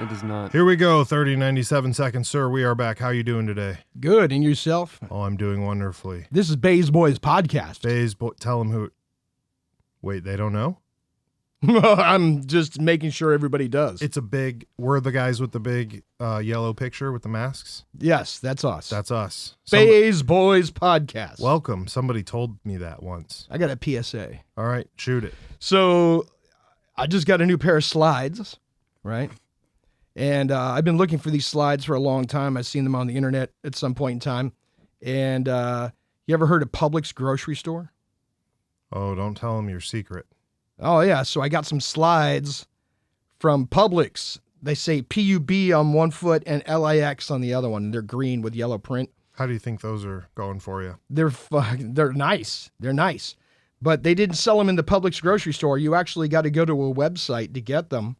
It does not. Here we go, 30, 97 seconds, sir. We are back. How you doing today? Good. And yourself? Oh, I'm doing wonderfully. This is Bays Boys Podcast. Tell them who... Wait, they don't know? I'm just making sure everybody does. It's a big... We're the guys with the big yellow picture with the masks? Yes, that's us. That's us. Bays Boys Podcast. Welcome. Somebody told me that once. I got a PSA. All right, shoot it. So I just got a new pair of slides, right? And I've been looking for these slides for a long time. I've seen them on the internet at some point in time. And you ever heard of Publix grocery store? Oh, don't tell them your secret. Oh, yeah. So I got some slides from Publix. They say PUB on one foot and LIX on the other one. They're green with yellow print. How do you think those are going for you? They're nice. They're nice. But they didn't sell them in the Publix grocery store. You actually got to go to a website to get them.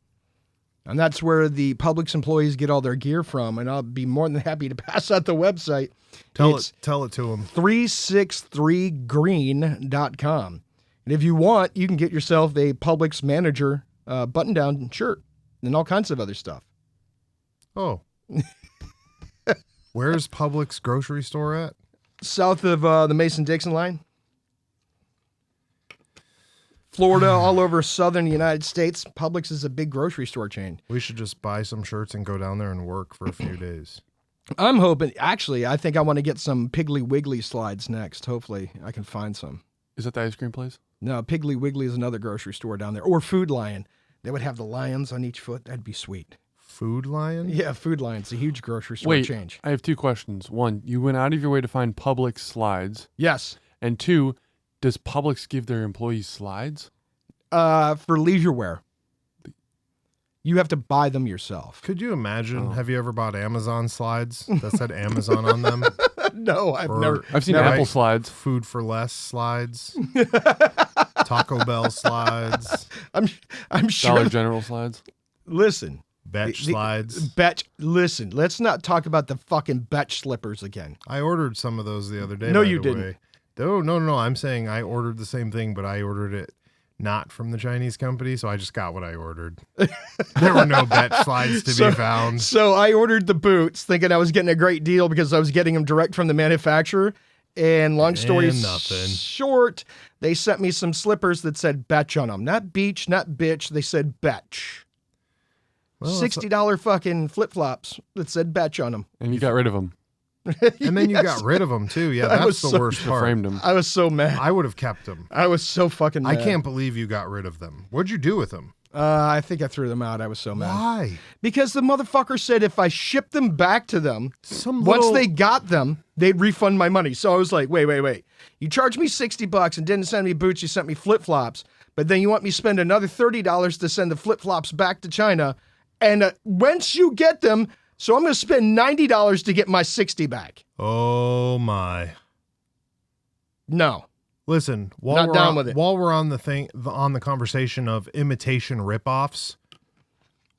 And that's where the Publix employees get all their gear from. And I'll be more than happy to pass out the website. Tell it to them. 363green.com. And if you want, you can get yourself a Publix manager button-down shirt and all kinds of other stuff. Oh. Where's Publix grocery store at? South of the Mason-Dixon line. Florida, all over southern United States. Publix is a big grocery store chain. We should just buy some shirts and go down there and work for a few days. I'm hoping, actually, I think I want to get some Piggly Wiggly slides next. Hopefully, I can find some. Is that the ice cream place? No, Piggly Wiggly is another grocery store down there. Or Food Lion. They would have the lions on each foot. That'd be sweet. Food Lion? Yeah, Food Lion's a huge grocery store chain. I have two questions. One, you went out of your way to find Publix slides. Yes. And two, does Publix give their employees slides? For leisure wear. You have to buy them yourself. Could you imagine? Have you ever bought Amazon slides that said Amazon on them? No, I've never. I've seen Apple slides. Food for less slides. Taco Bell slides. I'm sure. Dollar General slides. Listen. Betch slides. Listen, let's not talk about the fucking Betch slippers again. I ordered some of those the other day. No, you didn't. No. I'm saying I ordered the same thing, but I ordered it not from the Chinese company, so I just got what I ordered. There were no Betch slides to be found. So I ordered the boots thinking I was getting a great deal because I was getting them direct from the manufacturer. And long story short, they sent me some slippers that said Betch on them. Not beach, not bitch. They said Betch. Well, $60 fucking flip-flops that said Betch on them. And you got rid of them. And then you got rid of them, too. Yeah, that's the worst part. Framed them. I was so mad. I would have kept them. I was so fucking mad. I can't believe you got rid of them. What'd you do with them? I think I threw them out. I was so mad. Why? Because the motherfucker said if I shipped them back to them, once they got them, they'd refund my money. So I was like, wait. You charged me $60 and didn't send me boots. You sent me flip-flops. But then you want me to spend another $30 to send the flip-flops back to China. And once you get them... So I'm going to spend $90 to get my $60 back. Oh, my. No. Listen, while we're on the conversation of imitation ripoffs,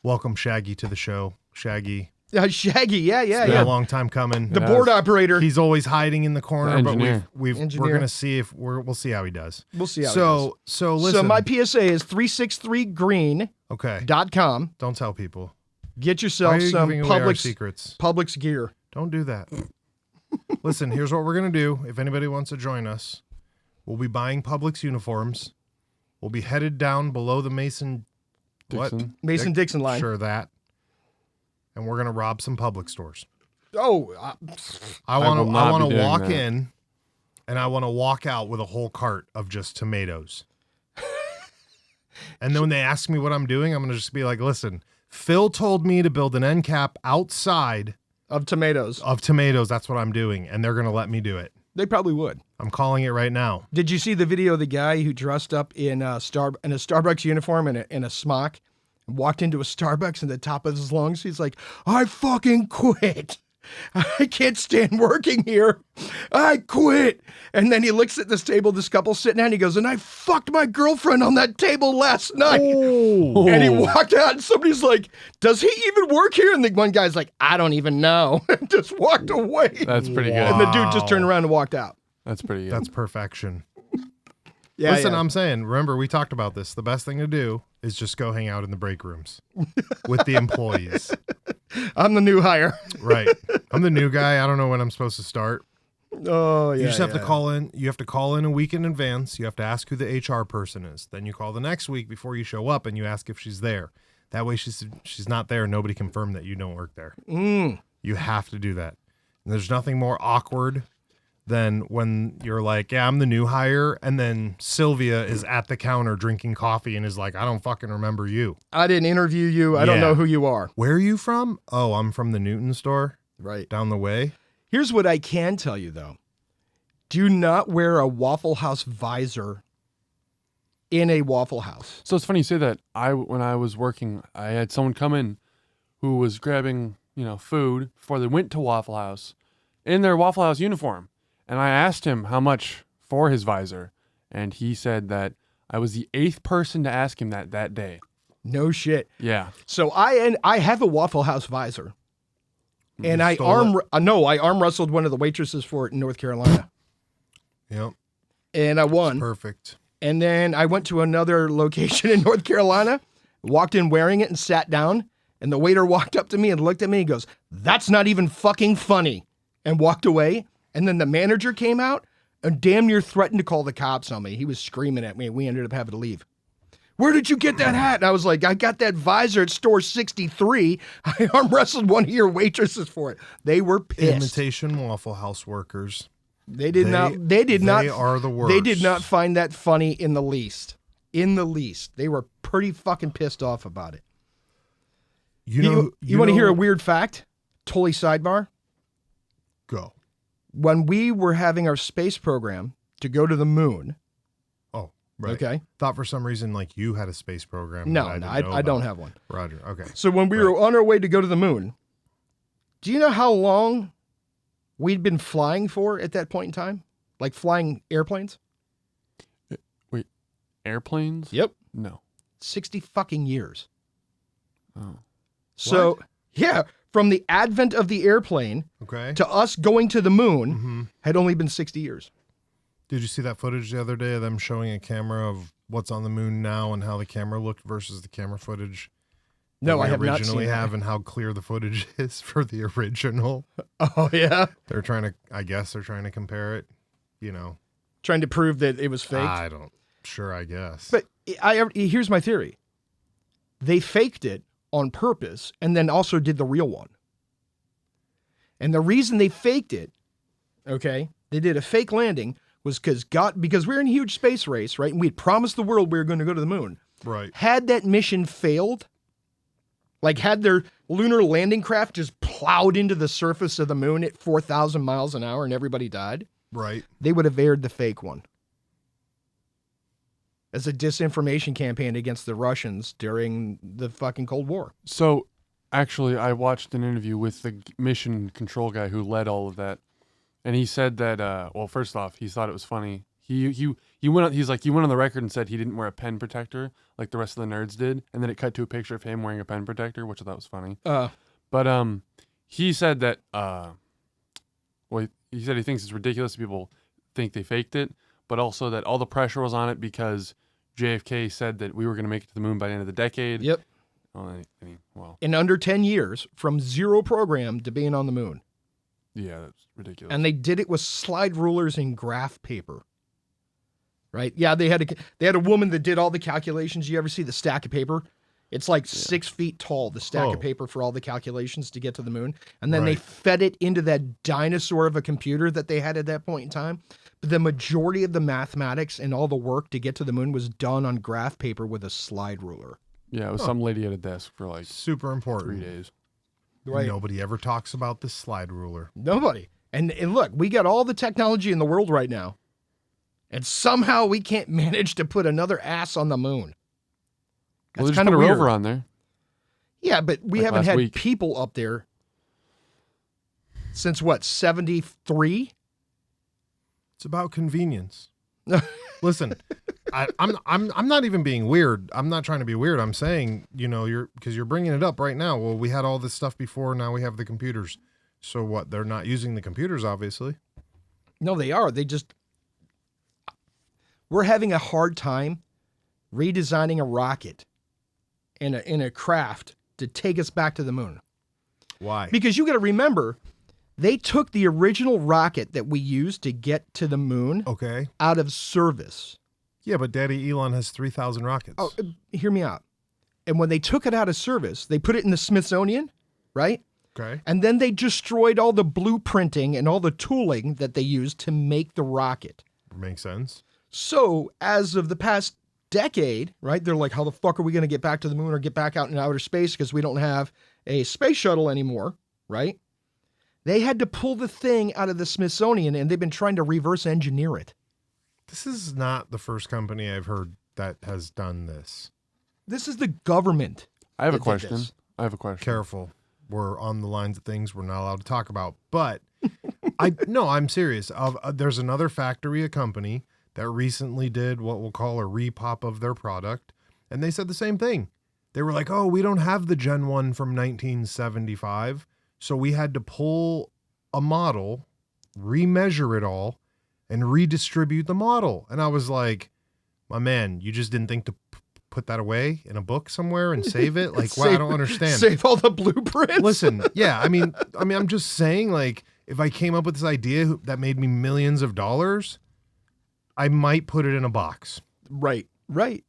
welcome Shaggy to the show. Shaggy. Shaggy, yeah. It's been a long time coming. The board operator. He's always hiding in the corner, but we're going to see if we'll see how he does. We'll see how he does. So listen. So my PSA is 363green.com. Don't tell people. Get yourself some Publix gear. Don't do that. Listen, here's what we're going to do. If anybody wants to join us, we'll be buying Publix uniforms. We'll be headed down below the Mason-Dixon line. Sure, that. And we're going to rob some Publix stores. Oh. I want to walk in, and I want to walk out with a whole cart of just tomatoes. And then when they ask me what I'm doing, I'm going to just be like, listen, Phil told me to build an end cap outside of tomatoes. That's what I'm doing. And they're going to let me do it. They probably would. I'm calling it right now. Did you see the video of the guy who dressed up in a Starbucks uniform and in a smock and walked into a Starbucks and the top of his lungs? He's like, I fucking quit. I can't stand working here. I quit. And then he looks at this table, this couple sitting down, and he goes, and I fucked my girlfriend on that table last night. Oh. And he walked out, and somebody's like, does he even work here? And the one guy's like, I don't even know. And just walked away. That's pretty good. And the dude just turned around and walked out. That's pretty good. That's perfection. Yeah, Listen, yeah. I'm saying, remember, we talked about this. The best thing to do is just go hang out in the break rooms with the employees. I'm the new hire. Right. I'm the new guy. I don't know when I'm supposed to start. Oh, yeah. You just have to yeah. call in. You have to call in a week in advance. You have to ask who the HR person is. Then you call the next week before you show up and you ask if she's there. That way she's not there. Nobody confirmed that you don't work there. You have to do that. And there's nothing more awkward than when you're like, yeah, I'm the new hire. And then Sylvia is at the counter drinking coffee and is like, I don't fucking remember you. I didn't interview you. I don't Yeah. know who you are. Where are you from? Oh, I'm from the Newton store Right. down the way. Here's what I can tell you, though. Do not wear a Waffle House visor in a Waffle House. So it's funny you say that. When I was working, I had someone come in who was grabbing, food before they went to Waffle House in their Waffle House uniform. And I asked him how much for his visor. And he said that I was the 8th person to ask him that day. No shit. Yeah. So I have a Waffle House visor. And I stole arm wrestled one of the waitresses for it in North Carolina. Yep. And I won. Perfect. And then I went to another location in North Carolina, walked in wearing it and sat down. And the waiter walked up to me and looked at me and goes, "That's not even fucking funny," and walked away. And then the manager came out and damn near threatened to call the cops on me. He was screaming at me. We ended up having to leave. "Where did you get that hat?" And I was like, "I got that visor at store 63. I arm wrestled one of your waitresses for it." They were pissed. Imitation Waffle House workers. They did not. They are the worst. They did not find that funny in the least. In the least, they were pretty fucking pissed off about it. You want to hear a weird fact? Totally sidebar. Go. When we were having our space program to go to the moon. Oh, right. Okay. Thought for some reason like you had a space program. No, that no, I, didn't know I don't about. have one. Roger. Okay. So when we were on our way to go to the moon, do you know how long we'd been flying for at that point in time? Like flying airplanes? Wait, airplanes? Yep. No. 60 fucking years. Oh. So, yeah, from the advent of the airplane Okay. to us going to the moon Mm-hmm. had only been 60 years. Did you see that footage the other day of them showing a camera of what's on the moon now and how the camera looked versus the camera footage? No, that we I have not originally seen have that. and how clear the footage is for the original. Oh, yeah? They're trying to compare it, Trying to prove that it was faked. I guess. But here's my theory. They faked it on purpose and then also did the real one. And the reason they faked it, okay, they did a fake landing was because we're in a huge space race, right? And we had promised the world we were going to go to the moon. Right. Had that mission failed, like had their lunar landing craft just plowed into the surface of the moon at 4,000 miles an hour and everybody died, Right. they would have aired the fake one as a disinformation campaign against the Russians during the fucking Cold War. So, actually, I watched an interview with the mission control guy who led all of that, and he said that. Well, first off, he thought it was funny. He went. He's like, he went on the record and said he didn't wear a pen protector like the rest of the nerds did, and then it cut to a picture of him wearing a pen protector, which I thought was funny. But he said that. Well, he said he thinks it's ridiculous. People think they faked it, but also that all the pressure was on it because JFK said that we were going to make it to the moon by the end of the decade. Yep. Well, In under 10 years, from zero program to being on the moon. yeah, that's ridiculous. And they did it with slide rulers and graph paper. Right? Yeah, they had a woman that did all the calculations. You ever see the stack of paper? It's like 6 feet tall, the stack of paper for all the calculations to get to the moon. And then they Right. fed it into that dinosaur of a computer that they had at that point in time. But the majority of the mathematics and all the work to get to the moon was done on graph paper with a slide ruler. Yeah, it was some lady at a desk for like Super 3 important. days. Right. Nobody ever talks about this slide ruler. Nobody. And look, we got all the technology in the world right now. And somehow we can't manage to put another ass on the moon. Well, That's they just kind put of a weird. rover on there. Yeah, but we Like haven't last had week. people up there since what, 73? It's about convenience. Listen, I'm not even being weird. I'm not trying to be weird. I'm saying, because you're bringing it up right now. Well, we had all this stuff before. Now we have the computers. So what? They're not using the computers, obviously. No, they are. They just. we're having a hard time redesigning a rocket in a craft to take us back to the moon. Why? Because you got to remember, they took the original rocket that we used to get to the moon Okay. out of service. Yeah, but Daddy Elon has 3,000 rockets. Oh, hear me out. And when they took it out of service, they put it in the Smithsonian, right? Okay. And then they destroyed all the blueprinting and all the tooling that they used to make the rocket. Makes sense. So as of the past decade, right, they're like, how the fuck are we going to get back to the moon or get back out in outer space because we don't have a space shuttle anymore, right? They had to pull the thing out of the Smithsonian, and they've been trying to reverse engineer it. This is not the first company I've heard that has done this. This is the government. I have a that did question. this. I have a question. Careful. We're on the lines of things we're not allowed to talk about. But I'm serious. There's another factory, a company that recently did what we'll call a repop of their product. And they said the same thing. They were like, oh, we don't have the Gen 1 from 1975. So we had to pull a model, remeasure it all, and redistribute the model. And I was like, my man, you just didn't think to put that away in a book somewhere and save it? Like, wow, I don't understand. Save all the blueprints? Listen, yeah, I mean, I'm just saying, like, if I came up with this idea that made me millions of dollars, I might put it in a box. Right.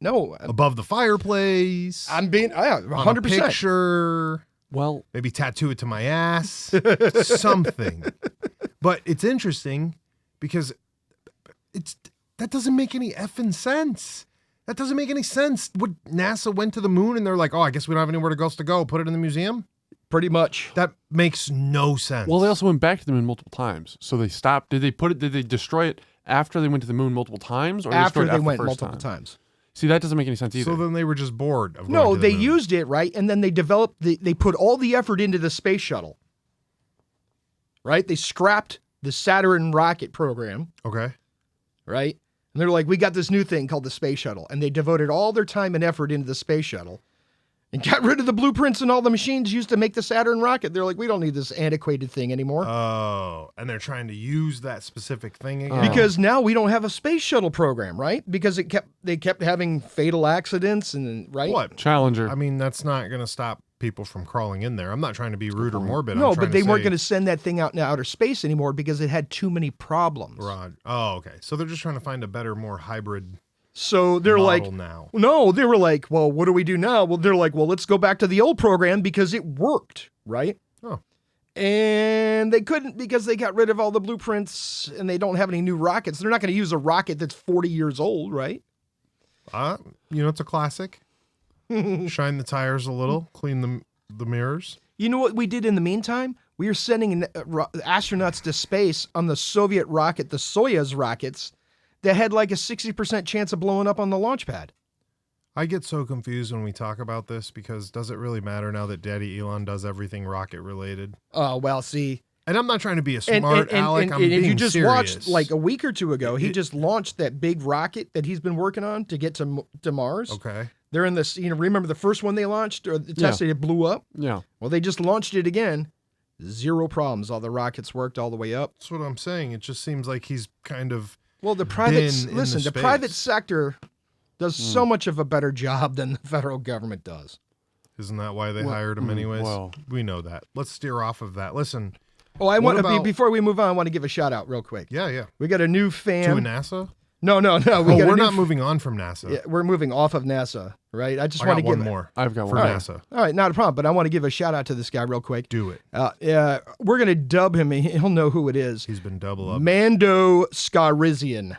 No, Above the fireplace. I'm being, on a 100%. picture. Well, Maybe tattoo it to my ass. Something. But it's interesting because that doesn't make any effing sense. That doesn't make any sense. What, NASA went to the moon and they're like, oh, I guess we don't have anywhere else to go. Put it in the museum? Pretty much. That makes no sense. well, they also went back to the moon multiple times. So they stopped. Did they destroy it after they went to the moon multiple times, or After destroyed it they the went first multiple time? times. See, that doesn't make any sense either. So then they were just bored of going No, to the they moon. used it, right? And then they developed, they put all the effort into the space shuttle, right? They scrapped the Saturn rocket program, Okay. right? And they're like, we got this new thing called the space shuttle. And they devoted all their time and effort into the space shuttle and got rid of the blueprints and all the machines used to make the Saturn rocket. They're like, we don't need this antiquated thing anymore. Oh, and they're trying to use that specific thing again? Because now we don't have a space shuttle program, right? Because they kept having fatal accidents and right. What? Challenger. I mean, that's not going to stop people from crawling in there. I'm not trying to be rude or morbid. No, I'm but they weren't going to to send that thing out into outer space anymore because it had too many problems. Rod. Oh, okay. So they're just trying to find a better, more hybrid So they're like, model now. no, they were like, well, what do we do now? Well, they're like, well, let's go back to the old program because it worked, right? Oh. And they couldn't because they got rid of all the blueprints and they don't have any new rockets. They're not going to use a rocket that's 40 years old, right? It's a classic. Shine the tires a little, clean the mirrors. You know what we did in the meantime? We were sending astronauts to space on the Soviet rocket, the Soyuz rockets, that had like a 60% chance of blowing up on the launch pad. I get so confused when we talk about this because does it really matter now that Daddy Elon does everything rocket related? Oh, well, see. And I'm not trying to be a smart aleck. I'm being you just serious. watched like a week or two ago, he just launched that big rocket that he's been working on to get to Mars. Okay. They're in this, remember the first one they launched or the tested, it blew up? yeah. Well, they just launched it again. Zero problems. All the rockets worked all the way up. That's what I'm saying. It just seems like he's kind of Well, the private, been in listen, the the private space. sector does so much of a better job than the federal government does. Isn't that why they hired him anyways? well. We know that. Let's steer off of that. Listen. Oh, I What want to about- before we move on, I want to give a shout out real quick. Yeah. We got a new To fan. NASA? No. Oh, got a we're new not moving on from NASA. Yeah, we're moving off of NASA, right? I just I want got to one give more I've got for one. NASA. All right, not a problem, but I want to give a shout out to this guy real quick. Do it. We're going to dub him. He'll know who it is. He's been double up. Mando Scarizian.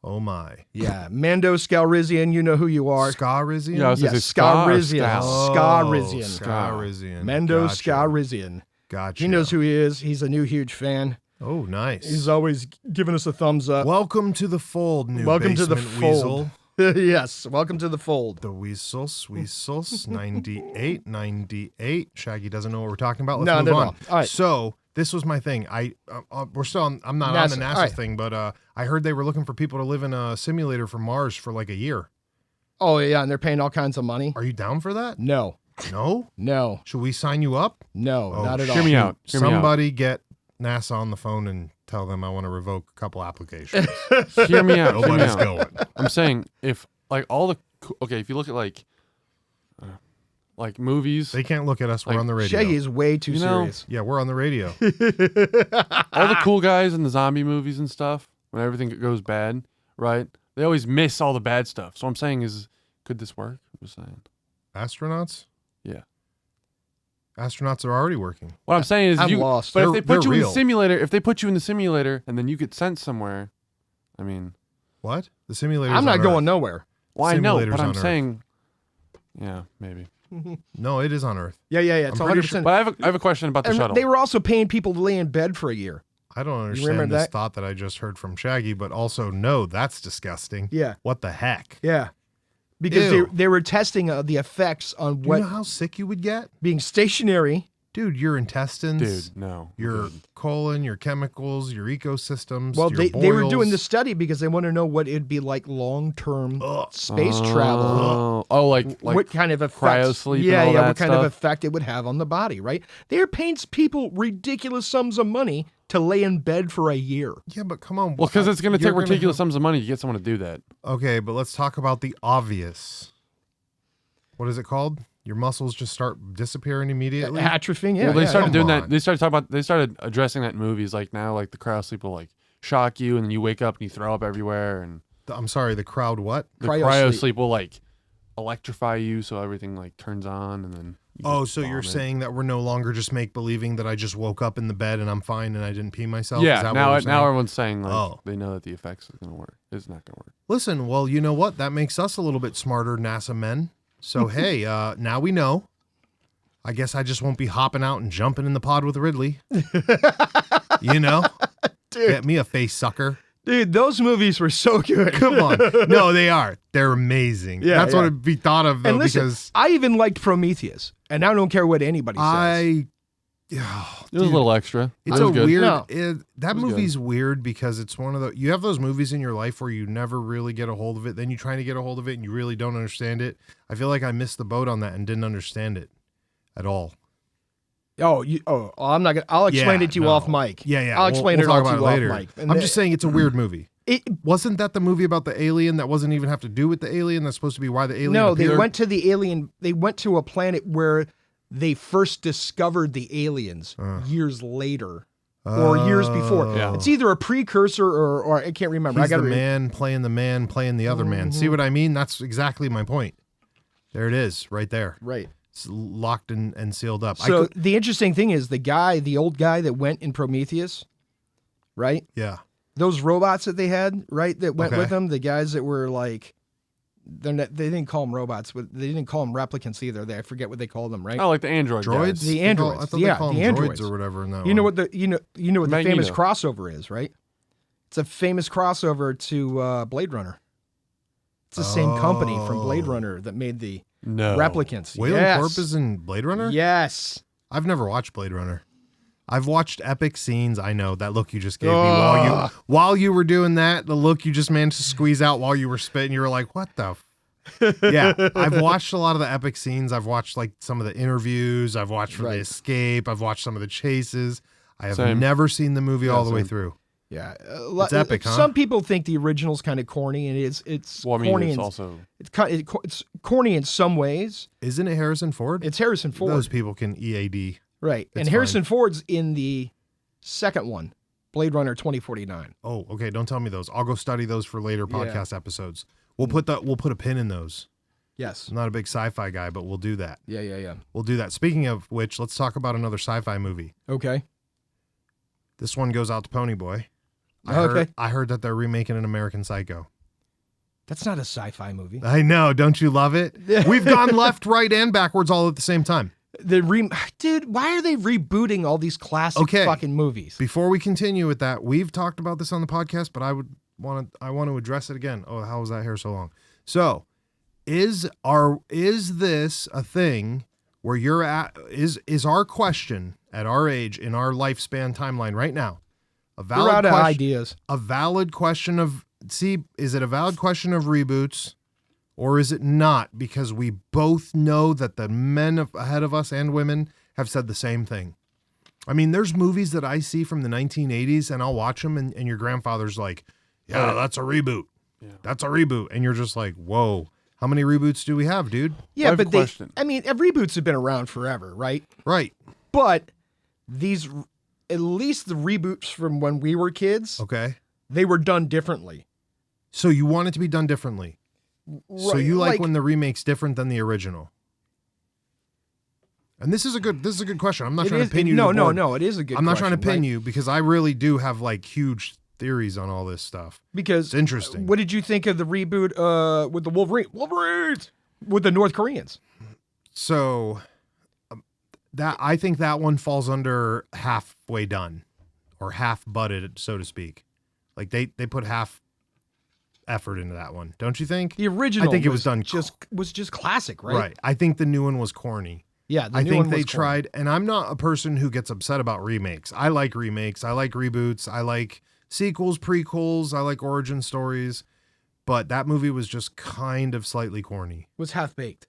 Oh my. Yeah, Mando Scarizian, you know who you are. Scarizian? Yeah, I was Yeah, gonna say ska or Scarizian. scout? Scarizian. Scarizian. Mando Gotcha. Scarizian. Gotcha. He knows who he is. He's a new huge fan. Oh, nice. He's always giving us a thumbs up. Welcome to the fold, new Welcome to the basement fold. weasel. Yes, welcome to the fold. The Weasels, 98. Shaggy doesn't know what we're talking about. Let's No, move no, on. no. All right. So this was my thing. We're still on, I'm not on the NASA. NASA All right. thing, but I heard they were looking for people to live in a simulator for Mars for like a year. Oh, yeah, and they're paying all kinds of money. Are you down for that? No, No? Should we sign you up? no, Oh, not at all. Hear me out. Hear me out. Somebody get NASA on the phone and tell them I want to revoke a couple applications. Hear me out. Hear me Nobody's out. going. I'm saying if like all the if you look at like movies, They can't look at us. We're Like, on the radio. Shaggy is way too You know- serious. Yeah, we're on the radio. all the cool guys in the zombie movies and stuff, when everything goes bad, right? They always miss all the bad stuff. So I'm saying could this work? I'm just saying. Astronauts? Yeah. Astronauts are already working. What I'm saying is I'm you lost. But if They're- they put they're you in real. the simulator, and then you get sent somewhere, I mean, What? The simulators I'm not on going Earth. nowhere. well, I know, Simulators but I'm on Earth. saying, yeah, maybe. No, it is on Earth. Yeah. It's I'm 100%. pretty But I have a question about the and shuttle. they were also paying people to lay in bed for a year. I don't remember understand this that? thought that I just heard from Shaggy, but also, no, that's disgusting. Yeah. What the heck? Yeah. Because Ew. they were testing the effects on Do what you know how sick you would get? being stationary. Dude, your intestines, Dude, no. your Dude. colon, your chemicals, your ecosystems, Well, your they were doing boils. the study because they want to know what it'd be like long-term Ugh. space travel. Like What kind of effects? cryosleep and Yeah, all yeah. that What kind of stuff? effect it would have on the body, right? They're paying people ridiculous sums of money to lay in bed for a year. Yeah, but come on. Well, because it's going to you're take ridiculous have- sums of money to get someone to do that. Okay, but let's talk about the obvious. What is it called? Your muscles just start disappearing immediately? Atrophying, yeah. Well, they yeah, started come doing on. that. They started addressing that in movies. Like now, like the cryosleep will like shock you, and then you wake up and you throw up everywhere, and I'm sorry, the crowd what? the Cryosleep. cryosleep will like electrify you, so everything like turns on, and then. you Oh, just so you're vomit. saying that we're no longer just make believing that I just woke up in the bed and I'm fine and I didn't pee myself? Is Yeah. that Now what we're now saying? everyone's saying like Oh. they know that the effects is going to work. It's not going to work. Listen, well, you know what? That makes us a little bit smarter NASA men. So hey, now we know. I guess I just won't be hopping out and jumping in the pod with Ridley. You know? Get me a face sucker. Dude, those movies were so good. Come on. No, they are. They're amazing. Yeah, That's what yeah. it'd be thought of though, And listen, because I even liked Prometheus, and I don't care what anybody says. It was a little extra. It's It was a good. weird. No. That was movie's weird because it's one of the. You have those movies in your life where you never really get a hold of it. Then you're trying to get a hold of it and you really don't understand it. I feel like I missed the boat on that and didn't understand it at all. I'm not gonna. I'll explain Yeah, it to you no. off mic. Yeah. I'll explain we'll it talk all about to it you later. off mic. And I'm just saying it's a weird movie. It, Wasn't that the movie about the alien that wasn't even have to do with the alien? That's supposed to be why the alien. no, they appeared? went to the alien. They went to a planet where they first discovered the aliens years later. Or years before. Yeah. It's either a precursor or I can't remember. He's I got the to man playing the other man. See what I mean? That's exactly my point. There it is, right there. Right. It's locked and sealed up. So the interesting thing is the old guy that went in Prometheus, right? Yeah. Those robots that they had, right, that went Okay. with them, the guys that were like, they didn't call them robots, but they didn't call them replicants either. I forget what they called them, right? Oh, like the android Droids? guys. The They call- androids. I thought Yeah, they call the them androids. droids or whatever in that You know one. what the famous Magneto. crossover is, right? It's a famous crossover to Blade Runner. It's the same company from Blade Oh. Runner that made the No. replicants. Wayland yes. Corp is in Blade Runner? Yes. I've never watched Blade Runner. I've watched epic scenes. I know that look you just gave me Ugh. while you were doing that. The look you just managed to squeeze out while you were spitting. You were like, "What the?" Yeah, I've watched a lot of the epic scenes. I've watched like some of the interviews. I've watched for Right. the escape. I've watched some of the chases. I have Same. never seen the movie all the way same. through. Yeah. It's epic, huh? Some people think the original's kind of corny, and it's Well, I mean, corny. it's in, also it's corny in some ways. Isn't it Harrison Ford? It's Harrison Ford. Those people can EAD. Right. And It's Harrison Ford's in the second one, Blade Runner 2049. Oh, okay. Don't tell me those. I'll go study those for later podcast episodes. We'll put a pin in those. Yes. I'm not a big sci-fi guy, but we'll do that. Yeah. We'll do that. Speaking of which, let's talk about another sci-fi movie. Okay. This one goes out to Ponyboy. Okay. I heard that they're remaking an American Psycho. That's not a sci-fi movie. I know. Don't you love it? We've gone left, right, and backwards all at the same time. Dude, why are they rebooting all these classic Okay. fucking movies? Before we continue with that, we've talked about this on the podcast, but I want to address it again. Oh, how was that hair so long? So, is this a thing where you're at? Is our question at our age in our lifespan timeline right now a They're valid out of question? ideas. A valid question of is it a valid question of reboots, or is it not? Because we both know that the men ahead of us and women have said the same thing. I mean, there's movies that I see from the 1980s, and I'll watch them, and your grandfather's like, "Yeah, that's a reboot." That's a reboot. And you're just like, whoa, how many reboots do we have, dude? Yeah, I have a but question. reboots have been around forever, right? Right. But these, at least the reboots from when we were kids, Okay. they were done differently. So you want it to be done differently. So Right, you like when the remake's different than the original. And this is a good question. I'm not trying to pin you. No, it is a good I'm not trying to question, pin right? you because I really do have like huge theories on all this stuff. Because It's interesting. what did you think of the reboot with the Wolverines with the North Koreans? So that I think that one falls under halfway done or half butted, so to speak. Like they put half effort into that one, don't you think? The original, I think it was done just classic, right? Right. I think the new one was corny. Yeah, the I new think one they was corny. tried, and I'm not a person who gets upset about remakes. I like remakes. I like reboots. I like sequels, prequels. I like origin stories. But that movie was just kind of slightly corny. Was half baked.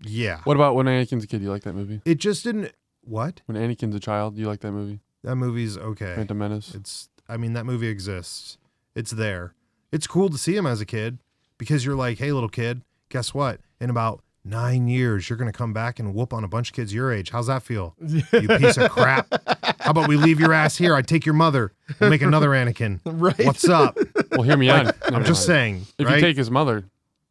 Yeah. What about when Anakin's a kid? You like that movie? It just didn't. What? When Anakin's a child, you like that movie? That movie's okay. Phantom Menace. I mean, that movie exists. It's there. It's cool to see him as a kid because you're like, hey, little kid, guess what? In about 9 years, you're going to come back and whoop on a bunch of kids your age. How's that feel? You piece of crap. How about we leave your ass here? I'd take your mother. We'll make another Anakin. Right. What's up? Well, hear me out. I'm just saying. If right? you take his mother,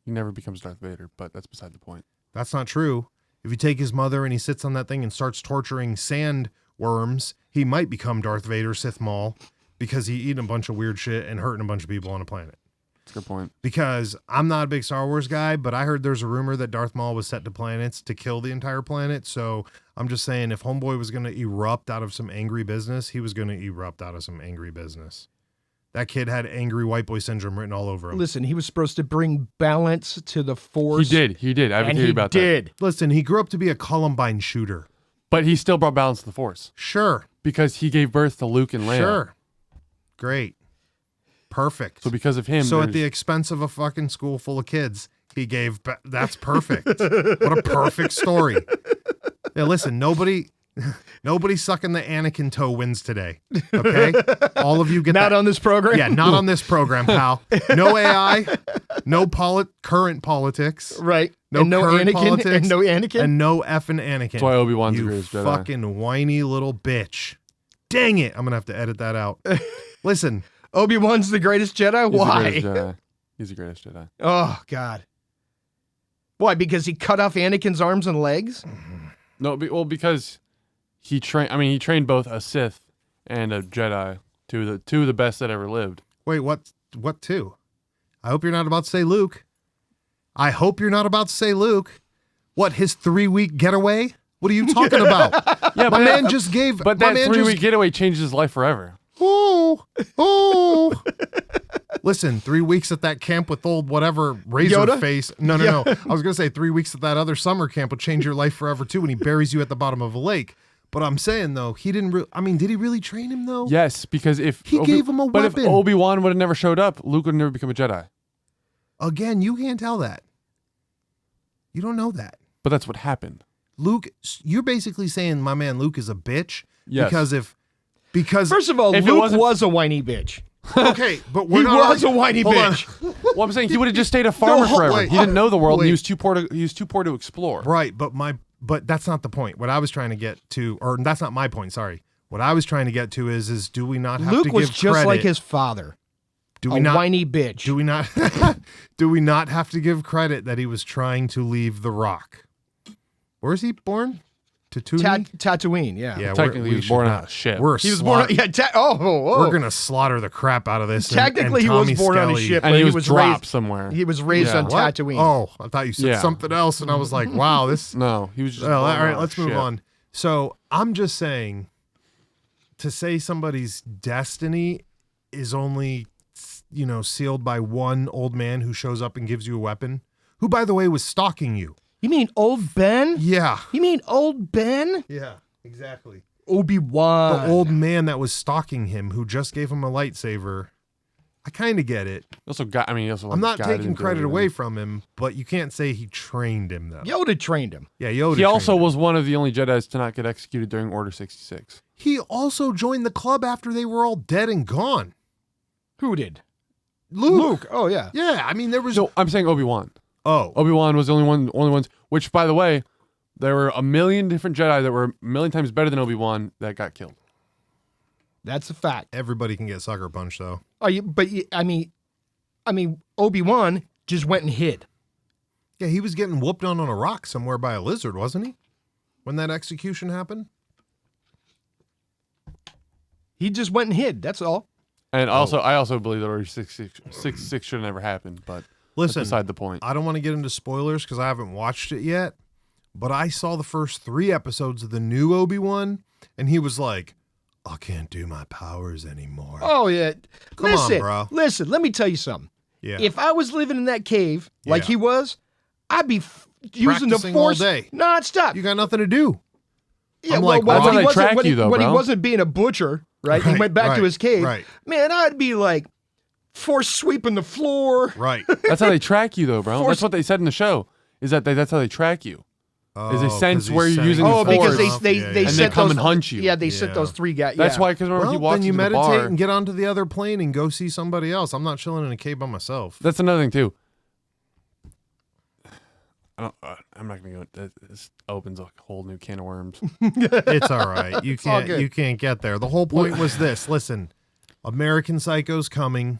he never becomes Darth Vader, but that's beside the point. That's not true. If you take his mother and he sits on that thing and starts torturing sandworms, he might become Darth Vader, Sith Maul, because he eating a bunch of weird shit and hurting a bunch of people on a planet. That's a good point. Because I'm not a big Star Wars guy, but I heard there's a rumor that Darth Maul was set to planets to kill the entire planet. So I'm just saying if Homeboy was going to erupt out of some angry business, he was going to erupt out of some angry business. That kid had angry white boy syndrome written all over him. Listen, he was supposed to bring balance to the Force. He did. I have a and theory he about did. Listen, he grew up to be a Columbine shooter. that. But he still brought balance to the Force Sure. because he gave birth to Luke and Leia. Sure. Great. Perfect. So because of him, So at there's- the expense of a fucking school full of kids, he gave. That's perfect. What a perfect story. Yeah, listen, nobody sucking the Anakin toe wins today. Okay, all of you get Not that. on this program. Yeah, not on this program, pal. No AI, no current politics, Right. no and no current Anakin. politics, And no Anakin. and no effing Anakin. That's why Obi-Wan's the you greatest Jedi. fucking whiny little bitch. Dang it! I'm gonna have to edit that out. Listen. Obi-Wan's the greatest Jedi? He's the Why? greatest Jedi. He's the greatest Jedi. Oh, God. Why? Because he cut off Anakin's arms and legs? No, because he trained. I mean, he trained both a Sith and a Jedi, two of the best that ever lived. Wait, what two? I hope you're not about to say Luke. I hope you're not about to say Luke. What, his 3-week getaway? What are you talking about? Yeah, my man just gave. But my that man 3-week just, getaway changed his life forever. Oh. Listen, 3 weeks at that camp with old whatever razor Yoda? face. No. I was gonna say 3 weeks at that other summer camp will change your life forever too when he buries you at the bottom of a lake. But I'm saying though, he didn't. Did he really train him though? Yes, because if He gave him a but weapon. if Obi-Wan would have never showed up, Luke would never become a Jedi. Again, you can't tell that. You don't know that. But that's what happened. Luke, you're basically saying my man Luke is a bitch. Yes. Because First of all, If it Luke wasn't- was a whiny bitch. okay, but we're He not was a whiny Hold on. bitch. Well, I'm saying he would have just stayed a farmer hold- forever. wait. He didn't know the world. And Wait. he was too poor to explore. Right, but that's not the point. What I was trying to get to, or that's not my point. Sorry. What I was trying to get to is do we not have Luke to was give just credit? like his father. do A we not? whiny bitch. Do we not? Do we not have to give credit that he was trying to leave the Rock? Where is he born? Tatooine. Tatooine, yeah. Yeah, Technically, he was born on a ship. We're He was born. We're gonna slaughter the crap out of this. Technically, and he was Tommy born on a Skelly- ship, and but he was dropped raised. somewhere. He was raised Yeah. on What? Tatooine. Oh, I thought you said Yeah. something else, and I was like, wow, this. No, he was just. Well, born all right, on a let's move ship. on. So I'm just saying, to say somebody's destiny is only, sealed by one old man who shows up and gives you a weapon, who, by the way, was stalking you. You mean old Ben? Yeah. You mean old Ben? Yeah, exactly. Obi-Wan. The old man that was stalking him, who just gave him a lightsaber. I kind of get it. Also, I'm not taking credit away from him, but you can't say he trained him, though. Yoda trained him. Yeah, Yoda. He also trained him. was one of the only Jedis to not get executed during Order 66. He also joined the club after they were all dead and gone. Who did? Luke. Oh yeah. Yeah, I mean there was. No, I'm saying Obi-Wan. Oh, Obi-Wan was the only ones. Which, by the way, there were a million different Jedi that were a million times better than Obi-Wan that got killed. That's a fact. everybody can get sucker punched though. I mean, Obi-Wan just went and hid. Yeah, he was getting whooped on a rock somewhere by a lizard, wasn't he? When that execution happened. He just went and hid. That's all. And I also believe that Order 66 should have never happened, but Listen, that's beside the point. I don't want to get into spoilers because I haven't watched it yet, but I saw the first 3 episodes of the new Obi-Wan, and he was like, I can't do my powers anymore. Oh yeah. Come on, bro. Listen, let me tell you something. Yeah. If I was living in that cave like Yeah. he was, I'd be using the Practicing all Force day. nonstop. You got nothing to do. Yeah, I'm well, like, when That's how he they wasn't- track when he- you, though, when he bro. wasn't being a butcher, right? He Right, went back to right, his cave. right. Man, I'd be like force sweeping the floor. Right. That's how they track you, though, bro. Force- That's what they said in the show. Is that that's how they track you. Is they 'cause sense he's where you're setting using the the Oh, because Force. they Yeah, they yeah. And sent they come those, and hunt you. Yeah, they sent Yeah. those 3 guys. That's yeah. why, because remember Well, he walks then you into the meditate bar. and get onto the other plane and go see somebody else. I'm not chilling in a cave by myself. That's another thing too. I'm not gonna go. This opens a whole new can of worms. It's all right. You all can't. good. You can't get there. The whole point was this. Listen, American Psycho's coming.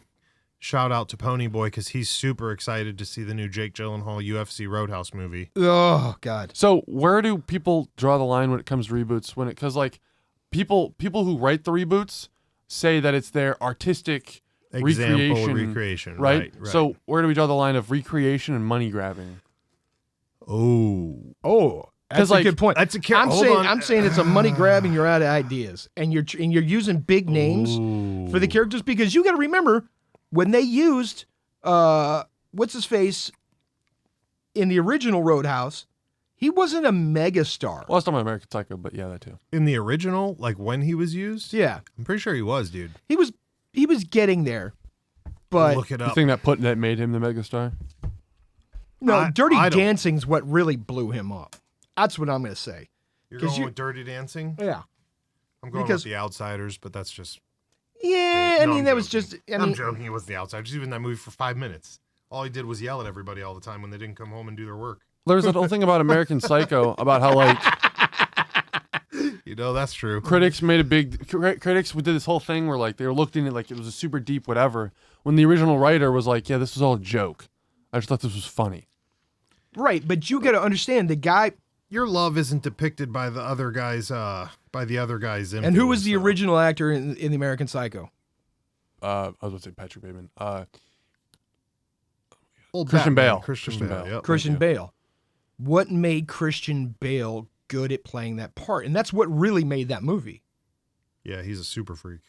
Shout out to Ponyboy because he's super excited to see the new Jake Gyllenhaal UFC Roadhouse movie. Oh God. So where do people draw the line when it comes to reboots? Because like people who write the reboots say that it's their artistic Recreation. right? Right. So where do we draw the line of recreation and money grabbing? oh, That's a like, good point. that's a I'm saying it's a money grab and you're out of ideas, and you're using big names for the characters because you got to remember when they used what's his face in the original Roadhouse, he wasn't a mega star. Well, it's not my American Psycho, but yeah, that too. in the original, like when he was used, Yeah, I'm pretty sure he was, dude. he was getting there, but Look it You up. think that made him the megastar? no, Dirty I don't- Dancing's what really blew him up. That's what I'm going to say. You're 'cause going you- with Dirty Dancing. Yeah. I'm going because- with The Outsiders, but that's just. Yeah, I No, mean I'm that was joking. just. I I'm mean, joking. He was The Outsiders. He was in that movie for 5 minutes. All he did was yell at everybody all the time when they didn't come home and do their work. There's that whole thing about American Psycho about how like You know, that's true. critics did this whole thing where like they were looking at like it was a super deep whatever when the original writer was like, yeah, this was all a joke. I just thought this was funny. right, but you got to understand the guy. Your love isn't depicted by the other guy's influence. And who was the though. original actor in the American Psycho? I was going to say Patrick Bateman. Old Christian Batman, Bale. Christian Christian Bale. Bale. Yep. Christian Bale. What made Christian Bale good at playing that part? And that's what really made that movie. Yeah, he's a super freak.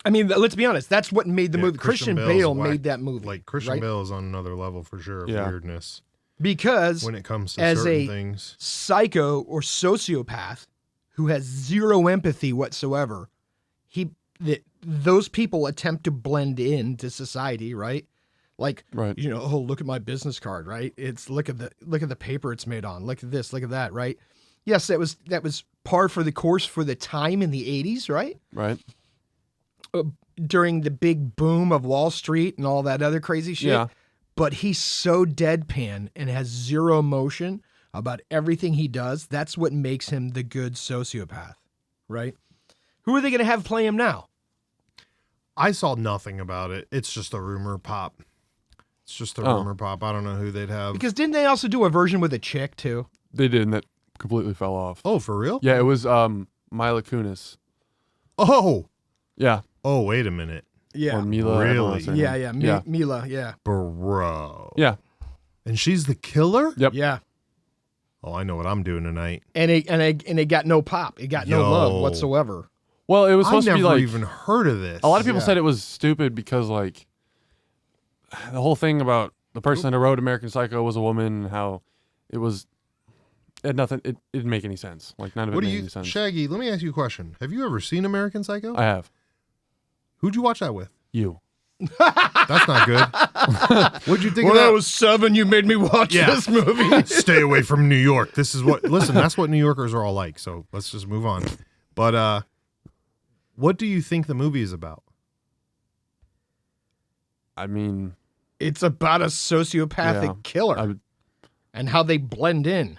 I mean, let's be honest. That's what made the Yeah, movie. Christian Bale's Bale whack. made that movie. Like Christian right? Bale is on another level for sure of Yeah. weirdness Because when it comes to as certain a things. psycho or sociopath who has zero empathy whatsoever, those people attempt to blend into society, right? Like, Right. you know, oh, look at my business card, right? It's look at the paper it's made on. Look at this, look at that, right? Yes, that was par for the course for the time in the 80s, right? Right. During the big boom of Wall Street and all that other crazy shit. Yeah. But he's so deadpan and has zero emotion about everything he does. That's what makes him the good sociopath, right? Who are they going to have play him now? I saw nothing about it. It's just a rumor pop. It's just a Oh. rumor pop. I don't know who they'd have. Because didn't they also do a version with a chick too? They did, and that completely fell off. Oh, for real? Yeah, it was Mila Kunis. Oh. Yeah. Oh, wait a minute. Yeah. Or Mila. I don't know Really? what's her Yeah, name. yeah. Yeah. Mila, yeah. Bro. Yeah. And she's the killer? Yep. Yeah. Oh, I know what I'm doing tonight. And it got no pop. It got no Yo. love whatsoever. Well, it was I supposed to never be like even heard of this. a lot of people Yeah. said it was stupid because like the whole thing about the person that wrote American Psycho was a woman and how it had nothing. It didn't make any sense. Like none of it What do made you, any sense. Shaggy? Let me ask you a question. Have you ever seen American Psycho? I have Who'd you watch that with? you. That's not good. What'd you think of When I that? was 7, you made me watch Yeah. this movie. Stay away from New York. This is what. Listen, that's what New Yorkers are all like. So let's just move on. But what do you think the movie is about? I mean, It's about a sociopathic Yeah, killer I would- and how they blend in.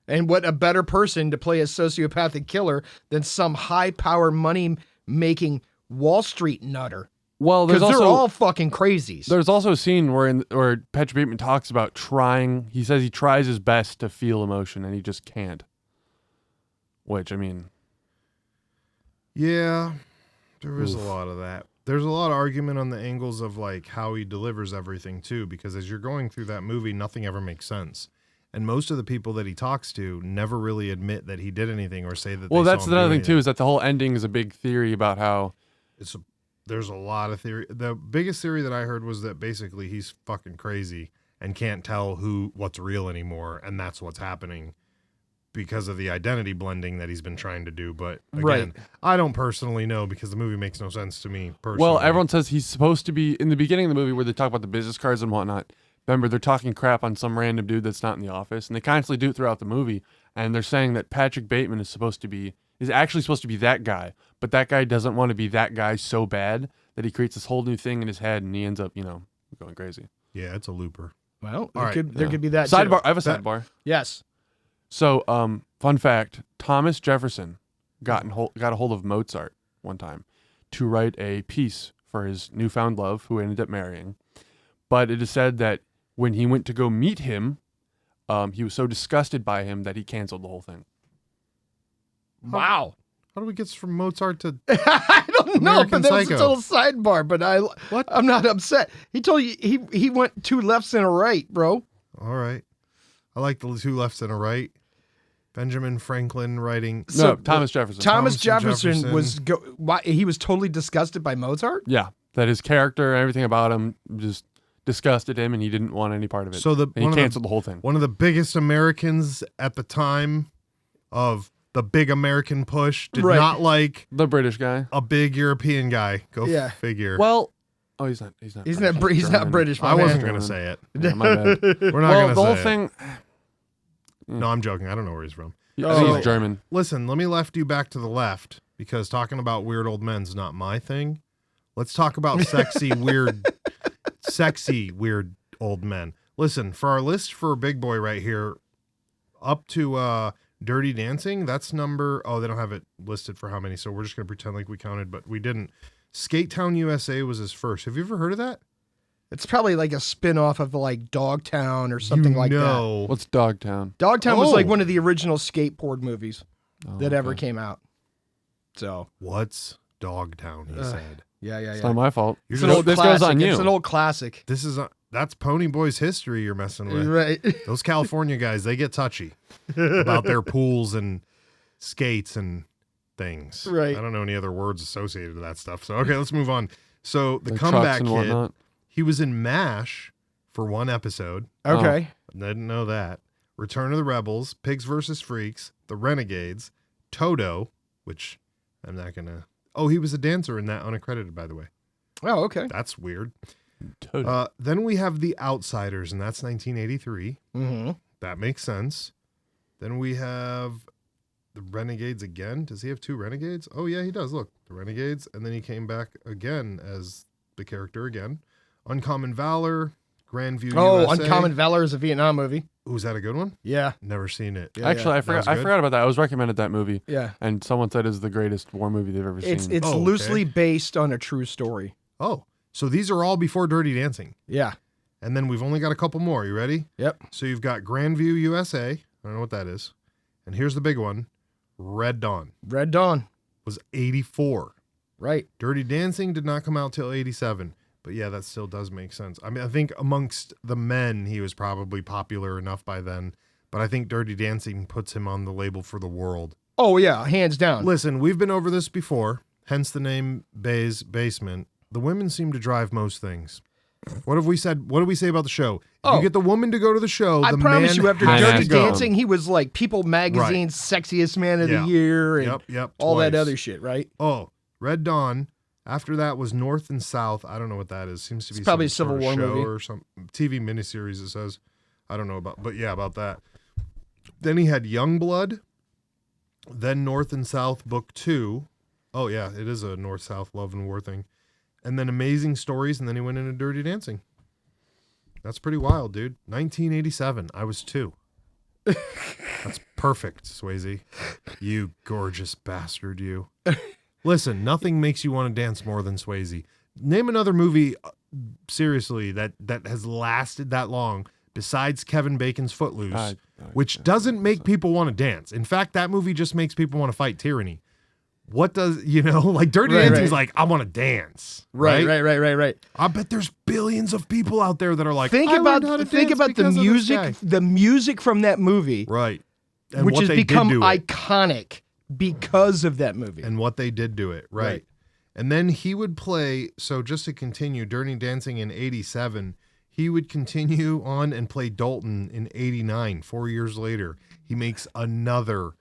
And what a better person to play a sociopathic killer than some high-power, money-making Wall Street nutter. well, there's Because they're also all fucking crazies. there's also a scene where Patrick Bateman talks about trying. He says he tries his best to feel emotion and he just can't. Which I mean, Yeah, there is a Oof. lot of that. There's a lot of argument on the angles of like how he delivers everything too, because as you're going through that movie, nothing ever makes sense. And most of the people that he talks to never really admit that he did anything or say that. well, they that's saw him do another thing too anything. is that the whole ending is a big theory about how There's a lot of theory. The biggest theory that I heard was that basically he's fucking crazy and can't tell what's real anymore, and that's what's happening because of the identity blending that he's been trying to do. But again, Right. I don't personally know because the movie makes no sense to me personally. well, everyone says he's supposed to be in the beginning of the movie where they talk about the business cards and whatnot. Remember, they're talking crap on some random dude that's not in the office, and they constantly do it throughout the movie. And they're saying that Patrick Bateman is actually supposed to be that guy, but that guy doesn't want to be that guy so bad that he creates this whole new thing in his head, and he ends up, going crazy. Yeah, it's a looper. Well, All right, there could be that Sidebar. too. I have a That- sidebar. Yes. So, fun fact: Thomas Jefferson got a hold of Mozart one time to write a piece for his newfound love, who ended up marrying. But it is said that when he went to go meet him, he was so disgusted by him that he canceled the whole thing. Wow. How do we get from Mozart to? I don't know, American but that was a Psycho. total sidebar. But I'm not upset. He told you he went 2 lefts and a right, bro. All right, I like the 2 lefts and a right. Benjamin Franklin writing. No, Thomas Jefferson. Thomas Jefferson. Jefferson was he was totally disgusted by Mozart. Yeah, that his character and everything about him just disgusted him, and he didn't want any part of it. So and he canceled the whole thing. One of the biggest Americans at the time of the big American push did Right. not like The British guy. a big European guy. Go Yeah. figure. Well, oh, he's not. He's not. He's British. not. He's not German. British. My I wasn't man. going to say it. Yeah, my bad. We're not Well, going to the whole say it. thing. No, I'm joking. I don't know where he's from. I think Oh. he's German. Listen, let me left you back to the left because talking about weird old men's not my thing. Let's talk about sexy weird old men. Listen, for our list for a big boy right here, up to Dirty Dancing, that's number. Oh, they don't have it listed for how many, so we're just gonna pretend like we counted, but we didn't. Skate Town, USA was his first. Have you ever heard of that? It's probably like a spin-off of like Dogtown or something like that. What's Dogtown? Dogtown was like Oh. one of the original skateboard movies Oh, that ever okay. came out. So What's Dogtown? He said. yeah. It's not my fault. You're It's an just- old this classic. goes on you. It's an old classic. This is that's Pony Boy's history you're messing with. Right. Those California guys, they get touchy about their pools and skates and things. Right. I don't know any other words associated to that stuff. So, okay, let's move on. So, the Like comeback trucks and kid, whatnot. he was in MASH for one episode. Okay. I didn't know that. Return of the Rebels, Pigs vs. Freaks, The Renegades, Toto, which I'm not going to. Oh, he was a dancer in that, unaccredited, by the way. Oh, okay. That's weird. Totally. Then we have The Outsiders, and that's 1983. Mm-hmm. That makes sense. Then we have the Renegades again. Does he have 2 Renegades? Oh, yeah, he does. Look, the Renegades. And then he came back again as the character again. Uncommon Valor, Grandview Oh, USA. Uncommon Valor is a Vietnam movie. Was that a good one? Yeah. Never seen it. Yeah, Actually, I That was forgot. I good? forgot about that. I was recommended that movie, Yeah. and someone said it's the greatest war movie they've ever It's seen. it's Oh, okay. loosely based on a true story. Oh, so these are all before Dirty Dancing. Yeah. And then we've only got a couple more. You ready? Yep. So you've got Grandview USA. I don't know what that is. And here's the big one. Red Dawn Red Dawn. was 84. Right. Dirty Dancing did not come out till 87. But yeah, that still does make sense. I mean, I think amongst the men, he was probably popular enough by then. But I think Dirty Dancing puts him on the label for the world. Oh yeah, hands down. Listen, we've been over this before, hence the name Bay's Basement. The women seem to drive most things. What have we said? What do we say about the show? If you get the woman to go to the show, I the promise man you, after has Dirty to go. Dancing, he was like People Magazine's sexiest man of Yeah. the year and Yep, all that twice. other shit, right? Oh, Red Dawn. After that was North and South. I don't know what that is. Seems to be probably some a Civil sort of War show movie. or some TV miniseries. It says. I don't know about, but yeah, about that. Then he had Youngblood. Then North and South Book 2. Oh yeah, it is a North-South love and war thing. and then Amazing Stories, and then he went into Dirty Dancing. That's pretty wild, dude. 1987. I was 2. That's perfect, Swayze. You gorgeous bastard, you. Listen, nothing makes you want to dance more than Swayze. Name another movie, seriously, that has lasted that long besides Kevin Bacon's Footloose, which doesn't make people want to dance. In fact, that movie just makes people want to fight tyranny. What does, like Dirty Dancing's like, I want to dance. Right. I bet there's billions of people out there that are like, think about the music from that movie. Right. And which what has they become did to it. iconic because of that movie. And what they did to it. Right. And then he would play, so just to continue, Dirty Dancing in 87, he would continue on and play Dalton in 89, 4 years later. He makes another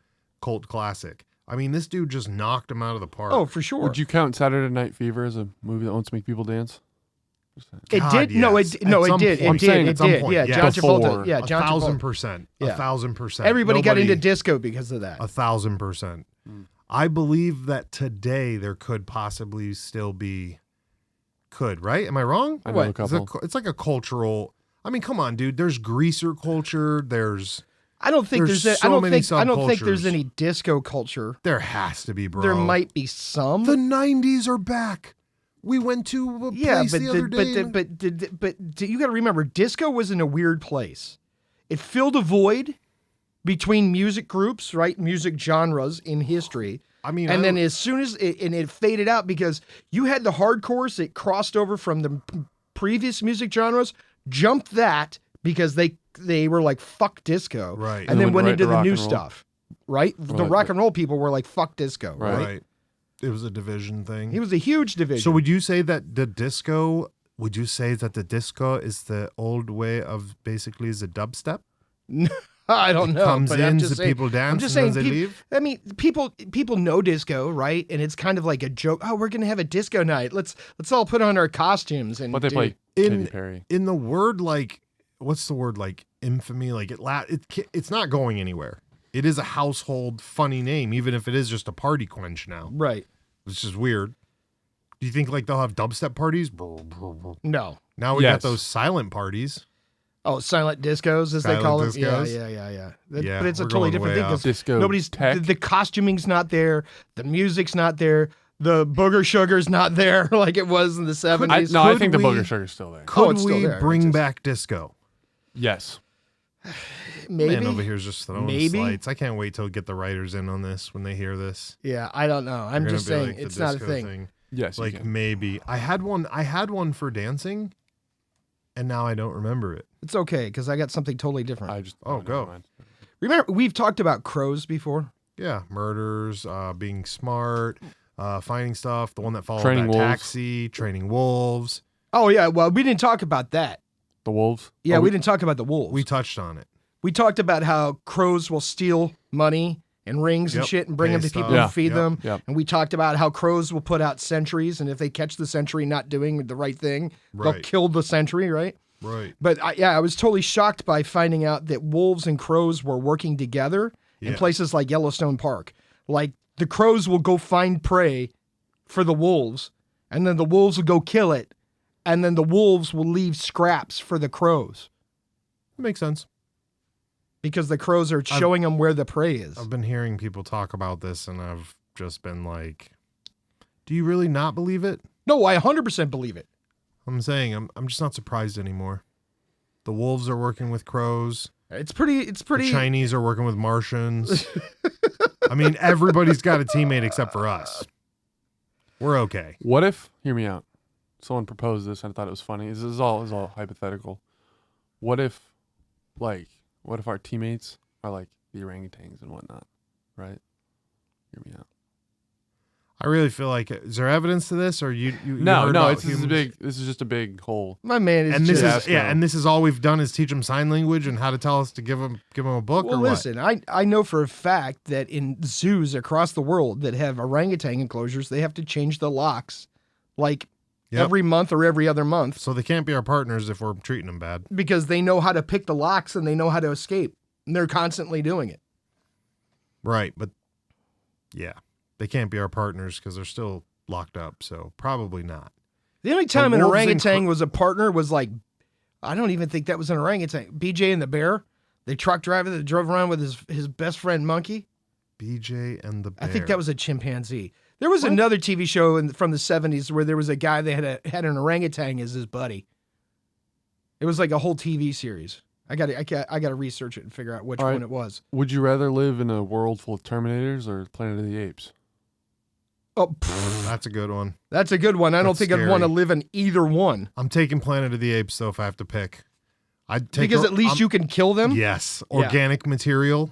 cult classic. I mean, this dude just knocked him out of the park. Oh, for sure. Would you count Saturday Night Fever as a movie that wants to make people dance? It did. Yes. No, it did. I'm saying It at some did. point, Yeah, yes. John Travolta. Before. Yeah, John Travolta. 1,000%. Yeah. 1,000%. Everybody got into disco because of that. 1,000%. I believe that today there could possibly still be. Right? Am I wrong? I know a couple. It's like a cultural. I mean, come on, dude. There's greaser culture. I don't think There's there's. so I don't many think there's subcultures. any disco culture. There has to be, bro. There might be some. The 90s are back. We went to a place the other day. But you got to remember, disco was in a weird place. It filled a void between music groups, right? Music genres in history. I mean, and then as soon as it faded out because you had the hardcores that crossed over from the previous music genres, jumped that because they were like, fuck disco. Right. And then went right into to the rock new and roll. stuff. Right? The Right. rock and roll people were like, fuck disco. right. It was a division thing. It was a huge division. So would you say that the disco is the old way of basically the dubstep? I don't know. Comes but in, I'm just the saying, people dance, I'm just and saying, then they leave? I mean, people know disco, right? And it's kind of like a joke. Oh, we're gonna have a disco night. Let's all put on our costumes and But they do- play Katy Perry. In the word, like, what's the word, like infamy? Like it's not going anywhere. It is a household funny name, even if it is just a party quench now. right. It's just weird. Do you think like they'll have dubstep parties? No. Now we got Yes. those silent parties. Oh, silent discos, as they Silent call discos? it. Yeah. Yeah, But it's a we're totally going different way thing up. because Disco nobody's tech. the costuming's not there, the music's not there, the booger sugar's not there like it was in the 70s. I Could think the we- booger sugar's still there. Could it's still we there. bring It's just- back disco? Yes. Maybe. Man over here's just throwing Maybe. slights. I can't wait till we get the writers in on this when they hear this. Yeah, I don't know. I'm They're just gonna be saying like, the it's not a disco thing. Yes. you Like can. maybe I had one for dancing, and now I don't remember it. It's okay because I got something totally different. I just. Oh, never go. mind. Remember, we've talked about crows before. Yeah, murders, being smart, finding stuff. The one that followed Training that wolves. taxi, training wolves. Oh yeah, well we didn't talk about that. The wolves. Yeah, Oh, we didn't talk about the wolves. We touched on it. We talked about how crows will steal money and rings and Yep, shit and bring them pay to people stuff. and feed Yep, them. yep. And we talked about how crows will put out sentries, and if they catch the sentry not doing the right thing, they'll Right. kill the sentry, right? Right. But I was totally shocked by finding out that wolves and crows were working together in Yeah. places like Yellowstone Park. Like the crows will go find prey for the wolves, and then the wolves will go kill it, and then the wolves will leave scraps for the crows It makes sense. because the crows are showing them where the prey is. I've been hearing people talk about this, and I've just been like, do you really not believe it? No, I 100% believe it. I'm saying I'm just not surprised anymore. The wolves are working with crows. It's pretty. The Chinese are working with Martians. I mean, everybody's got a teammate except for us. We're okay. What if? Hear me out. Someone proposed this, and I thought it was funny. This is all hypothetical. What if our teammates are like the orangutans and whatnot, right? Hear me out. I really feel like, is there evidence to this, or you No, heard no, about this is humans? This is just a big hole. My man is And this just. is and this is all we've done is teach them sign language and how to tell us to give them a book Well, or what? listen, I know for a fact that in zoos across the world that have orangutan enclosures, they have to change the locks like Yep. every month or every other month So they can't be our partners if we're treating them bad. because they know how to pick the locks and they know how to escape. And they're constantly doing it. Right, but yeah, they can't be our partners because they're still locked up. So probably not. The only time an wolves orangutan was a partner was like, I don't even think that was an orangutan. BJ and the bear, the truck driver that drove around with his best friend monkey. BJ and the bear. I think that was a chimpanzee. There was another TV show from the 70s where there was a guy that had an orangutan as his buddy. It was like a whole TV series. I got to research it and figure out which one it was. Would you rather live in a world full of Terminators or Planet of the Apes? Oh, that's a good one. That's a good one. I don't That's think I'd scary. want to live in either one. I'm taking Planet of the Apes, though, if I have to pick. I'd take Because at least you can kill them? Yes. Organic material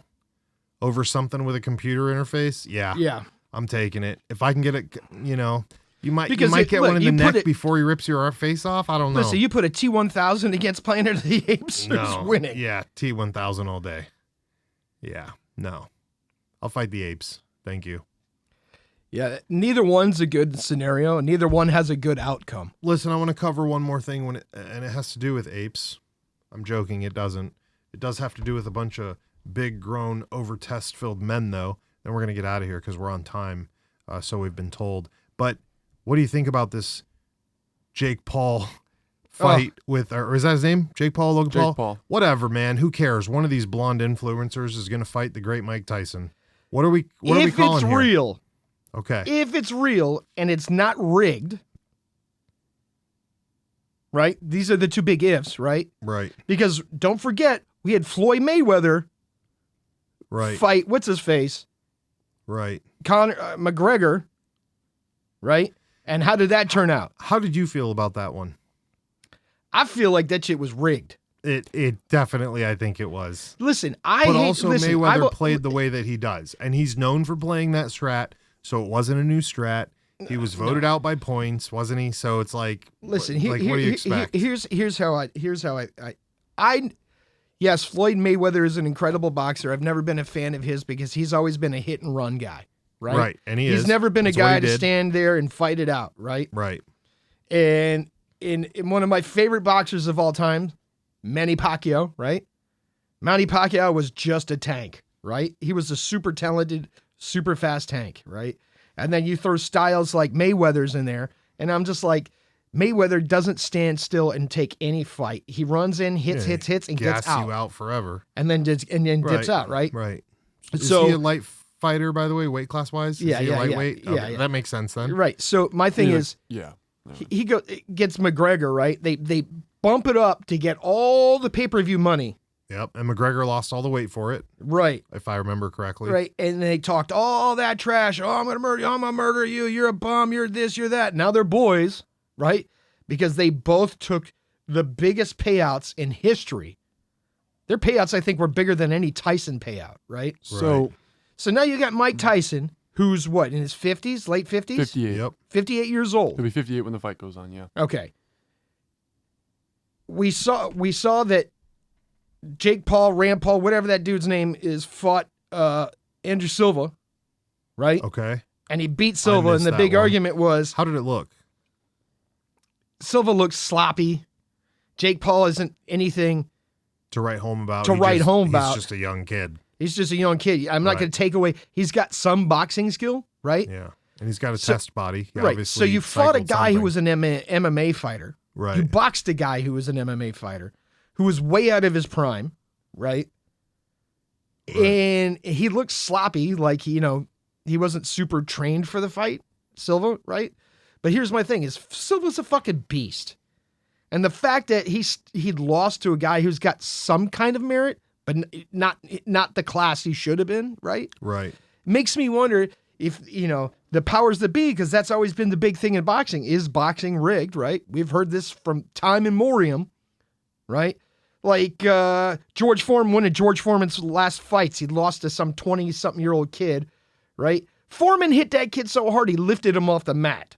over something with a computer interface. Yeah. Yeah. I'm taking it. If I can get it, you might Because get one in the neck before he rips your face off. I don't know. Listen, you put a T-1000 against Planet of the Apes, who's winning? Yeah, T-1000 all day. Yeah, no. I'll fight the apes. Thank you. Yeah, neither one's a good scenario, and neither one has a good outcome. Listen, I want to cover one more thing and it has to do with apes. I'm joking, it doesn't. It does have to do with a bunch of big, grown, over-test-filled men, though. Then we're going to get out of here because we're on time, so we've been told. But what do you think about this Jake Paul fight with, or is that his name? Jake Paul, Logan Paul? Jake Paul. Whatever, man. Who cares? One of these blonde influencers is going to fight the great Mike Tyson. What are we calling If it's here? real, Okay. if it's real and it's not rigged, right? These are the two big ifs, right? Right. Because don't forget, we had Floyd Mayweather Right. fight, what's his face? Right. Conor McGregor, right? And how did that turn out? How did you feel about that one? I feel like that shit was rigged. It definitely, I think it was. Listen, Mayweather played the way that he does, and he's known for playing that strat. So it wasn't a new strat. He was voted out by points, wasn't he? So it's like, listen. what do you expect? Here's how I. Yes, Floyd Mayweather is an incredible boxer. I've never been a fan of his because he's always been a hit and run guy, right? Right, and he's never been a guy to stand there and fight it out, right? Right. And in one of my favorite boxers of all time, Manny Pacquiao, right? Manny Pacquiao was just a tank, right? He was a super talented, super fast tank, right? And then you throw styles like Mayweather's in there, and I'm just like, Mayweather doesn't stand still and take any fight. He runs in, hits, and gets out. You out forever. And then dips out, right? Right. Is So he a light fighter, by the way, weight class wise? Yeah, Is he yeah, a lightweight? yeah, Okay, yeah. that makes sense then. Right. So my thing is, Yeah. he gets McGregor, right? They bump it up to get all the pay-per-view money. Yep. And McGregor lost all the weight for it, Right. if I remember correctly. Right. And they talked all that trash. Oh, I'm going to murder you. I'm going to murder you. You're a bum. You're this, you're that. Now they're boys, right? Because they both took the biggest payouts in history. Their payouts, I think, were bigger than any Tyson payout, right? So now you got Mike Tyson, who's what, in his 50s, late 50s? 58. Yep. 58 years He'll old. be 58 when the fight goes on, yeah. Okay. We saw that Jake Paul, Rand Paul, whatever that dude's name is, fought Andrew Silva, right? Okay. And he beat Silva, and missed the that big one. argument was How did it look? Silva looks sloppy. Jake Paul isn't anything To write home about. He's He's just a young kid. He's just a young kid. I'm not Right. going to take away. He's got some boxing skill, right? Yeah. And he's got a test body. He Right. So obviously you fought a cycled guy who something. was an MMA fighter. Right. You boxed a guy who was an MMA fighter, who was way out of his prime, right? And he looked sloppy, like he wasn't super trained for the fight, Silva, right? But here's my thing: is Silva's a fucking beast, and the fact that he'd lost to a guy who's got some kind of merit, but not the class he should have been, right? Right. Makes me wonder if, the powers that be, because that's always been the big thing in boxing. Is boxing rigged, right? We've heard this from time immemorial, right? Like George Foreman, one of George Foreman's last fights, he lost to some 20-something-year-old kid, right? Foreman hit that kid so hard he lifted him off the mat.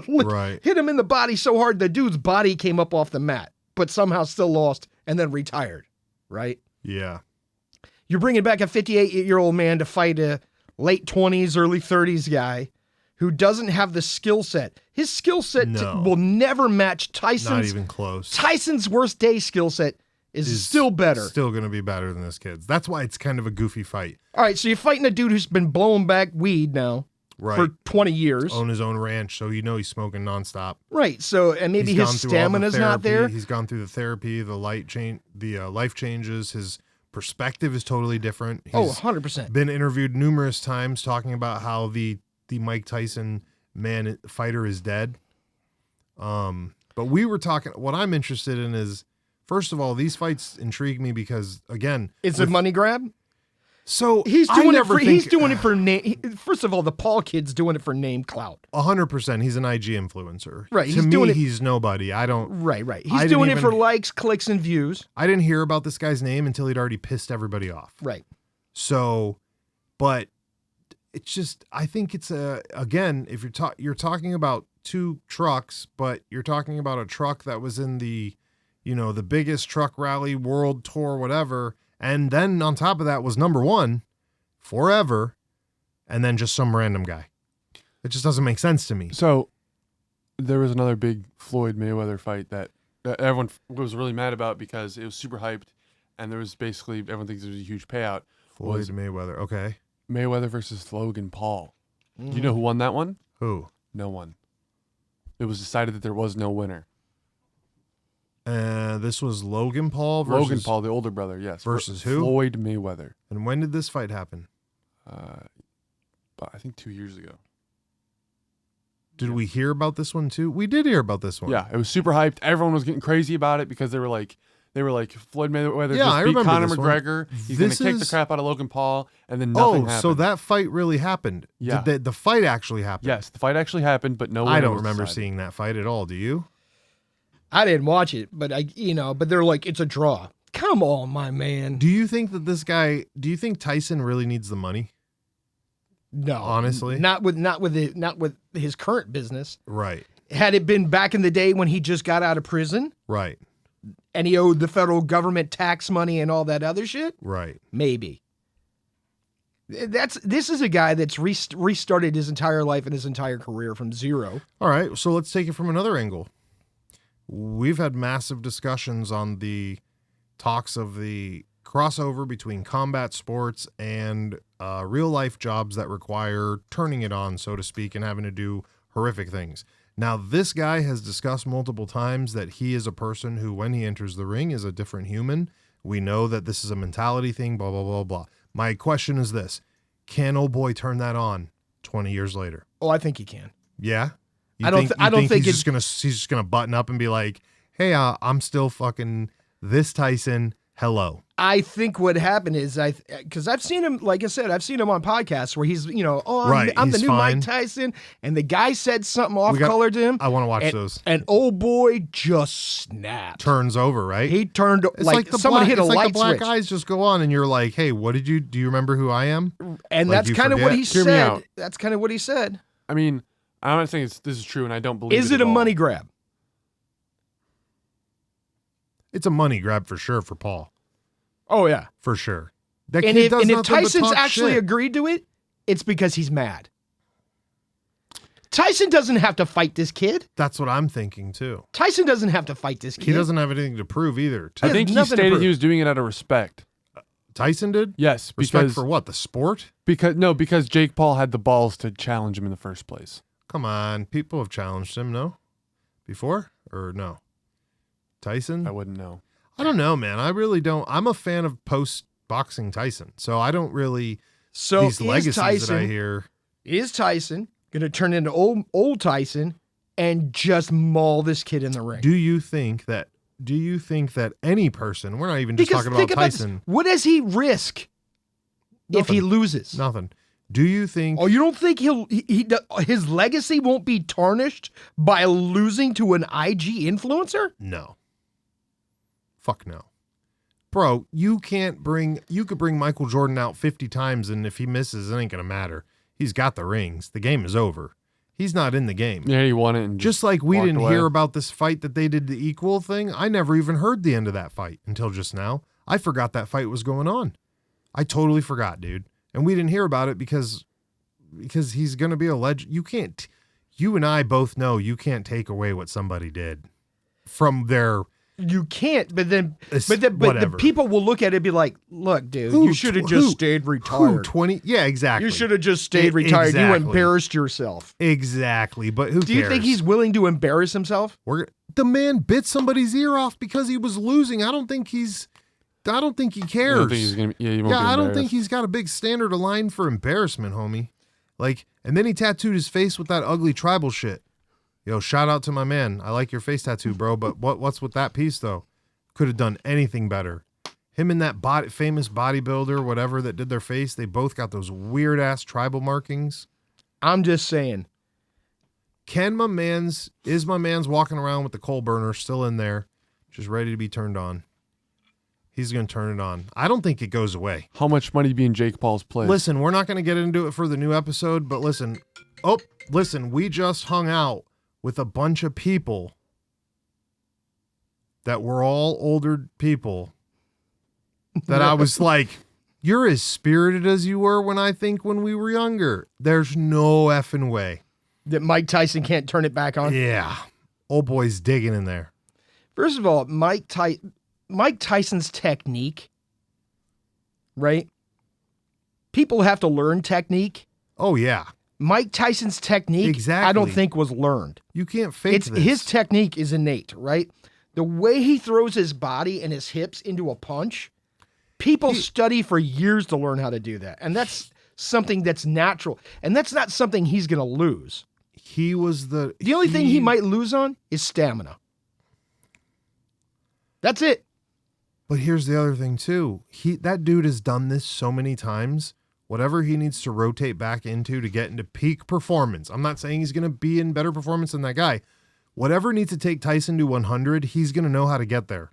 Right. Hit him in the body so hard the dude's body came up off the mat, but somehow still lost and then retired, right? Yeah. You're bringing back a 58-year-old man to fight a late 20s, early 30s guy who doesn't have the skill set. His skill set No. will never match Not Tyson's. even close. Tyson's worst day skill set is still better. Still going to be better than this kid's. That's why it's kind of a goofy fight. All right, so you're fighting a dude who's been blowing back weed now, Right. for 20 years. Own his own ranch, so he's smoking nonstop. Right. So, and maybe He's his gone through all the stamina's not there. therapy. He's gone through the therapy, the life changes. His perspective is totally different. He's 100%. been interviewed numerous times talking about how the Mike Tyson fighter is dead. But we were talking, what I'm interested in is, first of all, these fights intrigue me because, again, It's a money grab. so He's I doing it never for. think, He's doing it for name. First of all, the Paul kid's doing it for name clout. 100%. He's an IG influencer. Right, To he's me, doing it- he's nobody. I don't. Right. I He's didn't doing it for even- likes, clicks, and views. I didn't hear about this guy's name until he'd already pissed everybody off. Right. So, but it's just, I think it's again, if you're talking about two trucks, but you're talking about a truck that was in the, the biggest truck rally, world tour, whatever. And then on top of that was number one forever. And then just some random guy. It just doesn't make sense to me. So there was another big Floyd Mayweather fight that everyone was really mad about because it was super hyped, and there was basically everyone thinks there's a huge payout. Floyd Was Mayweather. Okay. Mayweather versus Logan Paul. Do you know who won that one? Who? No one. It was decided that there was no winner. This was Logan Paul versus Logan Paul, the older brother, yes. versus who? Floyd Mayweather. And when did this fight happen? But I think 2 years ago. Did we hear about this one too? We did hear about this one. Yeah, it was super hyped. Everyone was getting crazy about it because they were like Floyd Mayweather Yeah, I just beat remember Conor this one. McGregor. He's going This to kick the is- crap out of Logan Paul, and then nothing happened. So that fight really happened. Yeah. The fight actually happened. Yes, the fight actually happened, but no one I don't was remember decided. seeing that fight at all. Do you? I didn't watch it, but but they're like, it's a draw. Come on, my man. Do you think that do you think Tyson really needs the money? No, Honestly? not with his current business. Right. Had it been back in the day when he just got out of prison Right. and he owed the federal government tax money and all that other shit, Right. maybe. This is a guy that's restarted his entire life and his entire career from zero. All right. So let's take it from another angle. We've had massive discussions on the talks of the crossover between combat sports and real life jobs that require turning it on, so to speak, and having to do horrific things. Now, this guy has discussed multiple times that he is a person who, when he enters the ring, is a different human. We know that this is a mentality thing, blah, blah, blah, blah. My question is this. Can old boy turn that on 20 years later? Oh, I think he can. Yeah? I don't think he's just gonna button up and be like, "Hey, I'm still fucking this Tyson. Hello." I think what happened is because I've seen him, like I said, I've seen him on podcasts where he's, Right, I'm the he's new fine. Mike Tyson, and the guy said something off color to him. I want to watch and, those. And old boy just snapped. Turns over, right? He turned It's like the someone black, hit a it's like light the black switch. eyes just go on, and you're like, "Hey, do you remember who I am?" And Like, that's you kind of what forget? he Hear me said. out. That's kind of what he said. I mean, I'm not saying this is true, and I don't believe Is it it at a all. money grab? It's a money grab for sure for Paul, Oh yeah. for sure. That And kid if, does and if nothing but Tyson's talk actually shit. agreed to it, it's because he's mad. Tyson doesn't have to fight this kid. That's what I'm thinking too. Tyson doesn't have to fight this kid. He doesn't have anything to prove either. I has think he nothing to stated prove. he was doing it out of respect. Tyson did. Yes, Respect because for what? The sport? because Jake Paul had the balls to challenge him in the first place. Come on, people have challenged him. No, before or no? Tyson? I wouldn't know. I don't know, man. I really don't. I'm a fan of post boxing Tyson, so I don't really. So These legacies that I Tyson, hear. is Tyson going to turn into old Tyson and just maul this kid in the ring? Do you think that any person? We're not even just Because talking think about about this. Tyson. What does he risk if he Nothing. loses? Nothing. Do you think? Oh, you don't think his legacy won't be tarnished by losing to an IG influencer? No. Fuck no. Bro, you could bring Michael Jordan out 50 times, and if he misses, it ain't gonna matter. He's got the rings. The game is over. He's not in the game. Yeah, he won it, and Just like we walked didn't away. hear about this fight that they did, the equal thing. I never even heard the end of that fight until just now. I forgot that fight was going on. I totally forgot, dude. And we didn't hear about it because he's going to be a legend. You and I both know you can't take away what somebody did from their You can't, but the whatever. people will look at it and be like, look, dude, Who- you should have just stayed Who, retired. 20? Yeah, exactly. You should have just stayed retired. You Exactly. embarrassed yourself. Exactly, but who cares? Do you think he's willing to embarrass himself? The man bit somebody's ear off because he was losing. I don't think he cares. I don't think he's gonna. Yeah, he won't be I don't think embarrassed. he's got a big standard of line for embarrassment, homie. Like, and then he tattooed his face with that ugly tribal shit. Yo, shout out to my man. I like your face tattoo, bro. But what's with that piece though? Could have done anything better. Him and that famous bodybuilder, whatever, that did their face, they both got those weird ass tribal markings. I'm just saying. Is my man's walking around with the coal burner still in there, just ready to be turned on? He's going to turn it on. I don't think it goes away. How much money be in Jake Paul's place? Listen, we're not going to get into it for the new episode, but listen, we just hung out with a bunch of people that were all older people that I was like, you're as spirited as you were when we were younger. There's no effing way. That Mike Tyson can't turn it back on? Yeah. Old boy's digging in there. First of all, Mike Tyson's technique, right? People have to learn technique. Oh, yeah. Mike Tyson's technique, Exactly. I don't think was learned. You can't fake this. His technique is innate, right? The way he throws his body and his hips into a punch, people study for years to learn how to do that. And that's something that's natural. And that's not something he's going to lose. The only thing he might lose on is stamina. That's it. But here's the other thing too. That dude has done this so many times. Whatever he needs to rotate back into to get into peak performance. I'm not saying he's going to be in better performance than that guy. Whatever needs to take Tyson to 100, he's going to know how to get there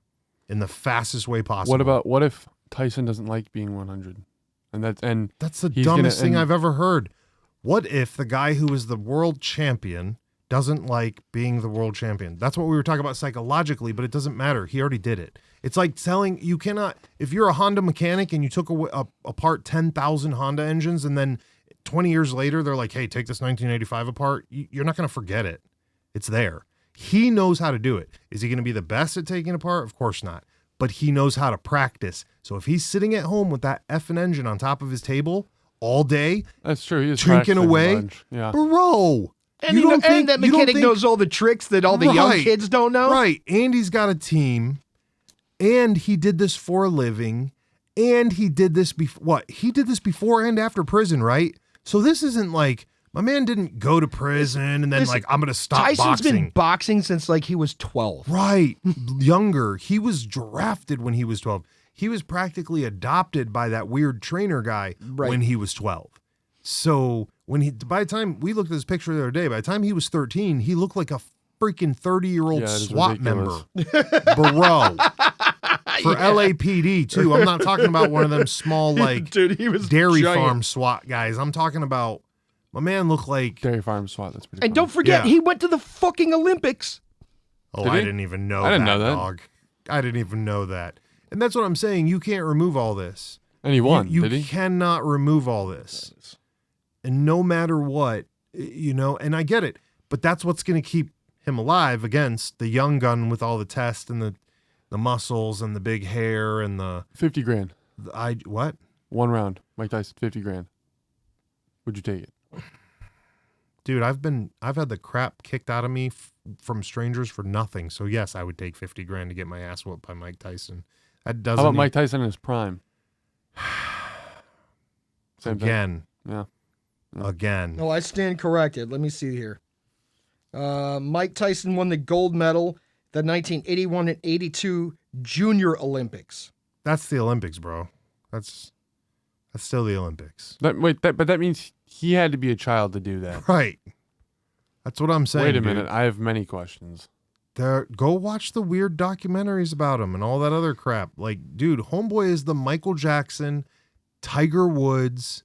in the fastest way possible. What if Tyson doesn't like being 100? That's the dumbest thing I've ever heard. What if the guy who is the world champion doesn't like being the world champion? That's what we were talking about psychologically, but it doesn't matter. He already did it. It's like if you're a Honda mechanic and you took apart 10,000 Honda engines and then 20 years later, they're like, hey, take this 1985 apart. You're not going to forget it. It's there. He knows how to do it. Is he going to be the best at taking it apart? Of course not. But he knows how to practice. So if he's sitting at home with that effing engine on top of his table all day, that's true. He is drinking away, yeah, bro. And that mechanic knows all the tricks that all the young kids don't know. Right. And he's got a team. And he did this for a living. And he did this before. He did this before and after prison, right? So this isn't like, my man didn't go to prison and then I'm going to stop Tyson's boxing. been boxing since he was 12. Right. Younger. He was drafted when he was 12. He was practically adopted by that weird trainer guy when he was 12. So by the time we looked at his picture the other day, by the time he was 13, he looked like a freaking 30-year-old SWAT member. Bro. For LAPD too. I'm not talking about one of them small Dude, he was dairy giant. farm SWAT guys. I'm talking about my man looked like dairy farm SWAT. That's pretty. And funny. don't forget, he went to the fucking Olympics. Oh, Did I he? didn't even know I didn't know that. dog. I didn't even know that. And that's what I'm saying. You can't remove all this. And he won, You did he? cannot remove all this. And no matter what, and I get it, but that's what's going to keep him alive against the young gun with all the tests and the muscles and the big hair and the 50 grand. What? 1 round. Mike Tyson, 50 grand. Would you take it? Dude, I've had the crap kicked out of me from strangers for nothing. So yes, I would take 50 grand to get my ass whooped by Mike Tyson. That doesn't. How about Mike Tyson in his prime? Same Again. thing. Yeah. Again. No, I stand corrected. Let me see here. Mike Tyson won the gold medal at the 1981 and 82 Junior Olympics. That's the Olympics, bro. That's still the Olympics. But that means he had to be a child to do that. Right. That's what I'm saying. Wait a dude. minute. I have many questions. Go watch the weird documentaries about him and all that other crap. Like, dude, homeboy is the Michael Jackson, Tiger Woods,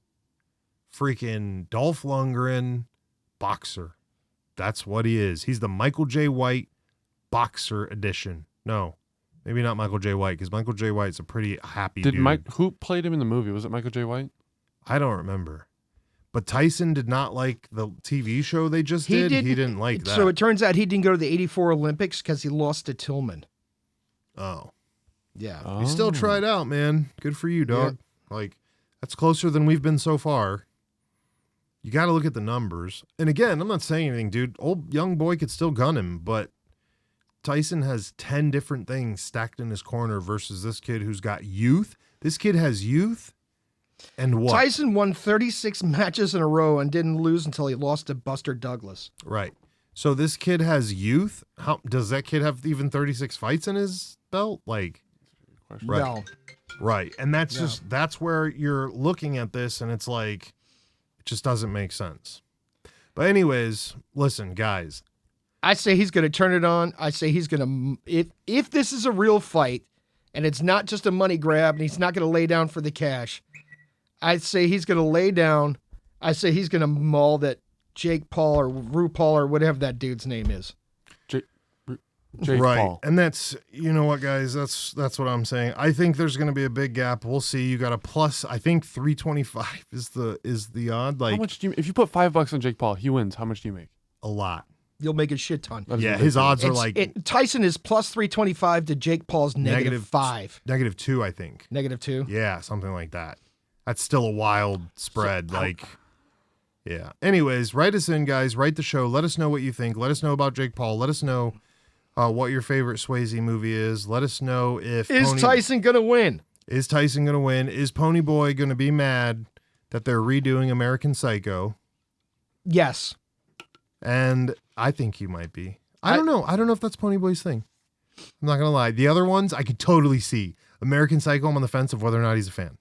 freaking Dolph Lundgren boxer. That's what he is. He's the Michael J. White boxer edition. No, maybe not Michael J. White, because Michael J. White's a pretty happy dude. Who played him in the movie? Was it Michael J. White? I don't remember. But Tyson did not like the TV show they just did. He didn't like that. So it turns out he didn't go to the 84 Olympics because he lost to Tillman. Oh. Yeah. You still tried out, man. Good for you, dog. Like, that's closer than we've been so far. You got to look at the numbers. And again, I'm not saying anything, dude. Old young boy could still gun him, but Tyson has 10 different things stacked in his corner versus this kid who's got youth. This kid has youth and what? Tyson won 36 matches in a row and didn't lose until he lost to Buster Douglas. Right. So this kid has youth. How does that kid have even 36 fights in his belt? Like, right. No. Right. And that's where you're looking at this and it's like, it just doesn't make sense. But anyways, listen, guys. I say he's going to turn it on. I say he's going to, if this is a real fight and it's not just a money grab and he's not going to lay down for the cash, I'd say he's going to lay down. I say he's going to maul that Jake Paul or RuPaul or whatever that dude's name is. Jake right. Paul. And that's, you know what, guys, that's what I'm saying. I think there's going to be a big gap. We'll see. You got a plus, I think 325 is the odd. Like, how much do you, if you put $5 on Jake Paul, he wins. How much do you make? a lot. You'll make a shit ton. Yeah, his odds are like Tyson is plus 325 to Jake Paul's negative 5. -2, I think. -2. Yeah, something like that. That's still a wild spread. Yeah. Anyways, write us in, guys. Write the show. Let us know what you think. Let us know about Jake Paul. Let us know what your favorite Swayze movie is. Let us know if Tyson gonna win? Is Tyson gonna win? Is Ponyboy gonna be mad that they're redoing American Psycho? Yes. And I think he might be. I don't know. I don't know if that's Ponyboy's thing. I'm not gonna lie. The other ones I could totally see. American Psycho, I'm on the fence of whether or not he's a fan.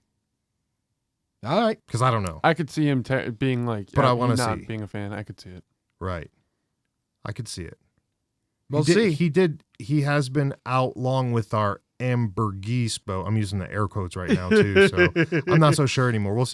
All right. Because I don't know. I could see him being like, But I want wanna to see. being a fan. I could see it. Right. I could see it. We'll see. He has been out long with our Ambergris boat. I'm using the air quotes right now too, so I'm not so sure anymore. We'll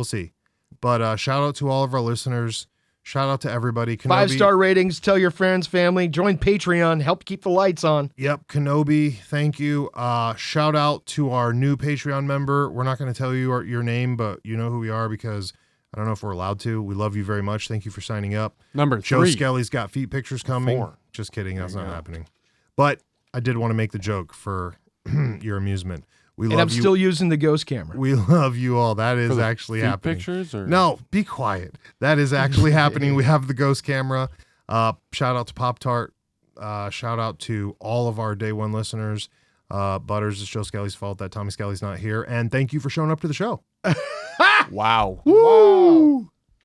see. But shout out to all of our listeners. Shout out to everybody. Kenobi, 5-star ratings. Tell your friends, family. Join Patreon. Help keep the lights on. Yep, Kenobi, thank you. Shout out to our new Patreon member. We're not going to tell you your name, but you know who we are because I don't know if we're allowed to. We love you very much. Thank you for signing up. Number 3. Joe Skelly's got feet pictures coming. 4. Just kidding. That's not happening. But I did want to make the joke for your amusement. We love And I'm you. Still using the ghost camera. We love you all. That is actually feet happening. Pictures or No, be quiet. That is actually happening. We have the ghost camera. Shout out to Pop Tart. Shout out to all of our day one listeners. Butters, it's Joe Skelly's fault that Tommy Skelly's not here. And thank you for showing up to the show. Wow. Woo!